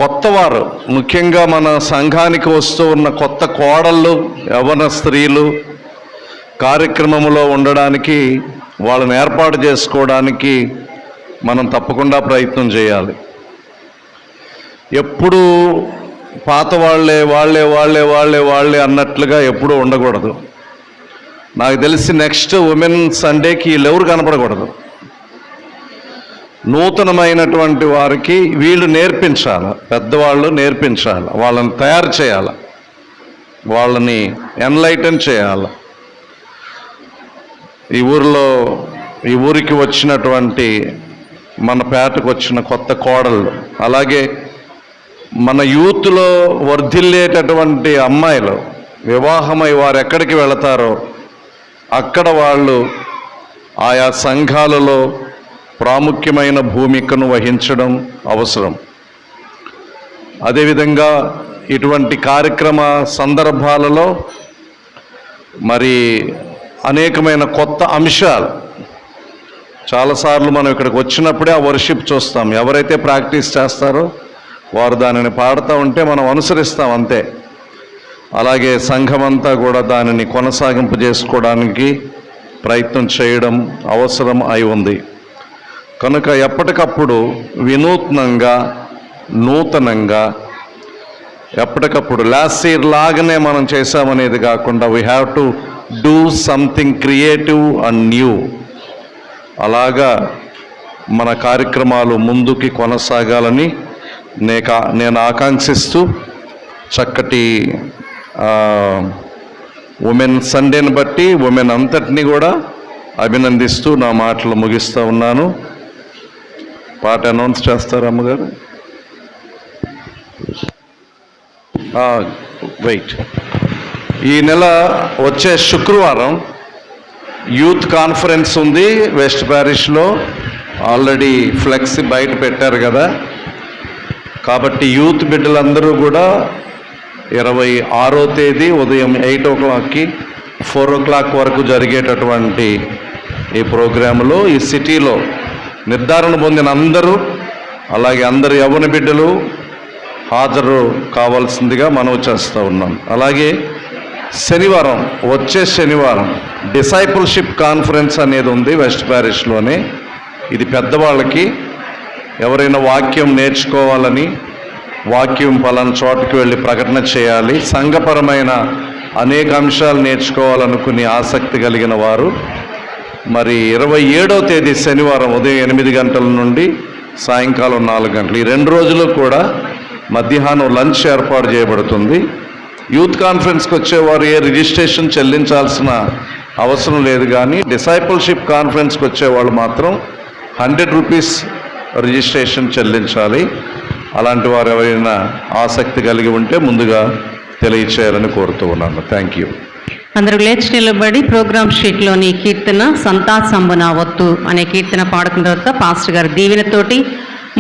కొత్తవారు, ముఖ్యంగా మన సంఘానికి వస్తూ ఉన్న కొత్త కోడళ్ళు, యవ్వన స్త్రీలు కార్యక్రమంలో ఉండడానికి, వాళ్ళని ఏర్పాటు చేసుకోవడానికి మనం తప్పకుండా ప్రయత్నం చేయాలి. ఎప్పుడు పాత వాళ్ళే వాళ్ళే వాళ్ళే వాళ్ళే వాళ్ళే అన్నట్లుగా ఎప్పుడూ ఉండకూడదు. నాకు తెలిసి నెక్స్ట్ ఉమెన్ సండేకి వీళ్ళెవరు కనపడకూడదు. నూతనమైనటువంటి వారికి వీళ్ళు నేర్పించాలి, పెద్దవాళ్ళు నేర్పించాలి, వాళ్ళని తయారు చేయాలి, వాళ్ళని ఎన్లైటన్ చేయాలి. ఈ ఊరికి వచ్చినటువంటి, మన పేటకు వచ్చిన కొత్త కోడళ్ళు, అలాగే మన యూత్లో వర్ధిల్లేటటువంటి అమ్మాయిలు వివాహమై వారు ఎక్కడికి వెళతారో అక్కడ వాళ్ళు ఆయా సంఘాలలో ప్రాముఖ్యమైన భూమికను వహించడం అవసరం. అదేవిధంగా ఇటువంటి కార్యక్రమ సందర్భాలలో మరి అనేకమైన కొత్త అంశాలు, చాలాసార్లు మనం ఇక్కడికి వచ్చినప్పుడే ఆ వర్షిప్ చూస్తాం. ఎవరైతే ప్రాక్టీస్ చేస్తారో వారు దానిని పాడుతూ ఉంటే మనం అనుసరిస్తాం అంతే. అలాగే సంఘమంతా కూడా దానిని కొనసాగింపు చేసుకోవడానికి ప్రయత్నం చేయడం అవసరం అయి ఉంది. కనుక ఎప్పటికప్పుడు వినూత్నంగా, నూతనంగా, ఎప్పటికప్పుడు లాస్ట్ ఇయర్ లాగానే మనం చేసామనేది కాకుండా we have to do something creative and new. అలాగా మన కార్యక్రమాలు ముందుకి కొనసాగాలని నేను ఆకాంక్షిస్తూ చక్కటి ఉమెన్ సండేని బట్టి ఉమెన్ అంతటినీ కూడా అభినందిస్తూ నా మాటలు ముగిస్తూ ఉన్నాను. పాట అనౌన్స్ చేస్తారు అమ్మగారు. వెయిట్. ఈ నెల వచ్చే శుక్రవారం యూత్ కాన్ఫరెన్స్ ఉంది వెస్ట్ ప్యారిష్లో. ఆల్రెడీ ఫ్లెక్సీ బయట పెట్టారు కదా. కాబట్టి యూత్ బిడ్డలందరూ కూడా 26వ తేదీ ఉదయం 8 o'clockకి 4 o'clock వరకు జరిగేటటువంటి ఈ ప్రోగ్రాంలో ఈ సిటీలో నిర్ధారణ పొందిన అందరూ, అలాగే అందరు యవ్వన బిడ్డలు హాజరు కావాల్సిందిగా మనవి చేస్తూ ఉన్నాం. అలాగే శనివారం, వచ్చే శనివారం డిసైపుల్షిప్ కాన్ఫరెన్స్ అనేది ఉంది వెస్ట్ ప్యారిష్లోనే. ఇది పెద్దవాళ్ళకి, ఎవరైనా వాక్యం నేర్చుకోవాలని, వాక్యం పలానా చోటుకి వెళ్ళి ప్రకటన చేయాలి, సంఘపరమైన అనేక అంశాలు నేర్చుకోవాలనుకుని ఆసక్తి కలిగిన వారు మరి 27వ తేదీ శనివారం ఉదయం 8 గంటల నుండి సాయంకాలం 4 గంటలు, ఈ 2 రోజులు కూడా మధ్యాహ్నం లంచ్ ఏర్పాటు చేయబడుతుంది. యూత్ కాన్ఫరెన్స్కి వచ్చేవారు ఏ రిజిస్ట్రేషన్ చెల్లించాల్సిన అవసరం లేదు, కానీ డిసైపుల్షిప్ కాన్ఫరెన్స్కి వచ్చేవాళ్ళు మాత్రం 100 రూపీస్ రిజిస్ట్రేషన్ చెల్లించాలి. అలాంటి వారు ఎవరైనా ఆసక్తి కలిగి ఉంటే ముందుగా తెలియచేయాలని కోరుతూ ఉన్నాను. Thank you. అందరూ లేచి నిలబడి ప్రోగ్రామ్ షీట్లోని కీర్తన సంతాసంబున వత్తు అనే కీర్తన పాడుకున్న తర్వాత పాస్టర్ గారు దీవెనతోటి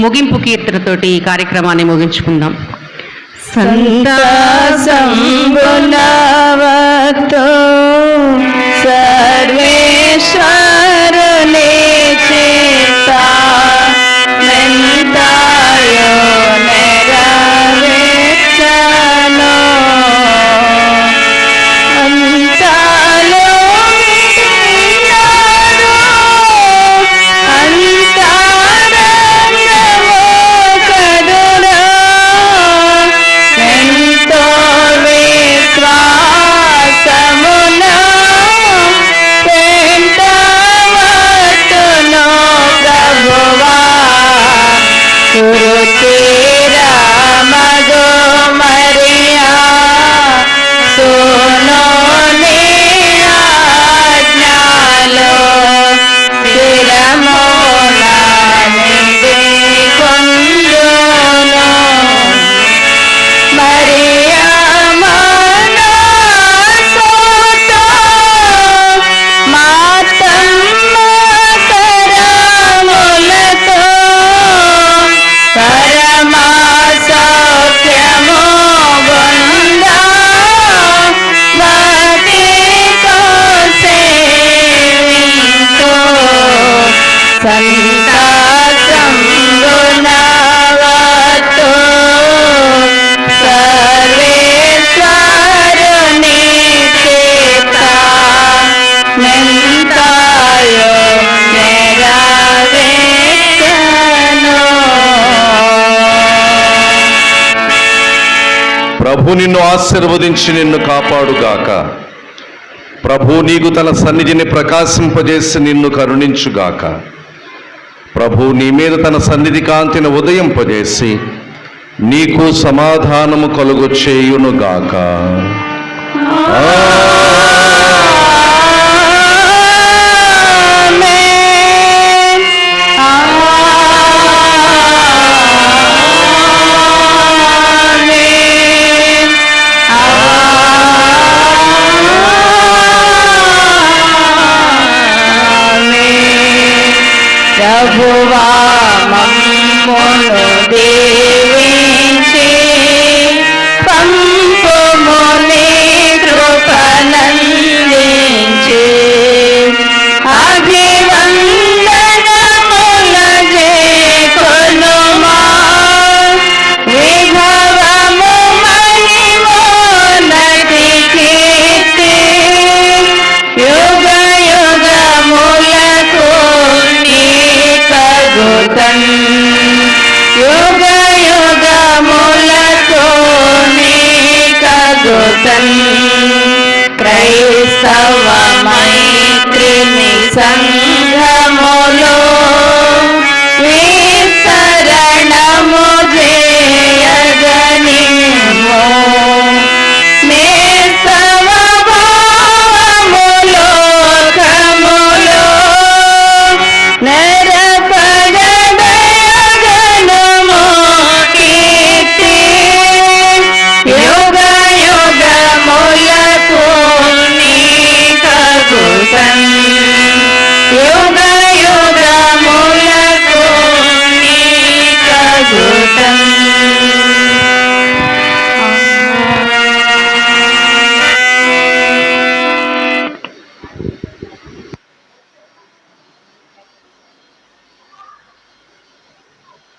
ముగింపు కీర్తనతోటి ఈ కార్యక్రమాన్ని ముగించుకుందాం. సంతాసంబున వత్తు సర్వేశ్వరుని చేత మెంతాయో నెరవేర్చను. అంతలో విడినాడు అంతరంగము కరుణ ఎంతో విశ్వాసమున వెంటవట్టును ప్రభువా సురుచిరా మధు మరియా సోనోని ఆజ్ఞలో స్థిరమున నిలికొందును. మరియా మనసుతో మాతమ్మ కరములతో పరమా సౌఖ్యము పొందా భక్తితో సేవింతు. సంతాసంబున వత్తు సర్వేశ్వరుని చేత మెంతాయో నెరవేర్చను. ప్రభు నిన్ను ఆశీర్వదించి నిన్ను కాపాడుగాక. ప్రభు నీకు తన సన్నిధిని ప్రకాశింపజేసి నిన్ను కరుణించుగాక. ప్రభు నీ మీద తన సన్నిధి కాంతిని ఉదయింపజేసి నీకు సమాధానము కలుగు చేయునుగాక. ప్రభువా మమ్మును దీవించి పంపుము నీ కృపనందించి అభివందనముల చేకొనుమా. విభవము మహిమోన్నతి కీర్తి యుగ యుగములకు నీకగుతన్. యుగ యుగములకు నీకగుతన్. క్రైస్తవ మైత్రిని సంగ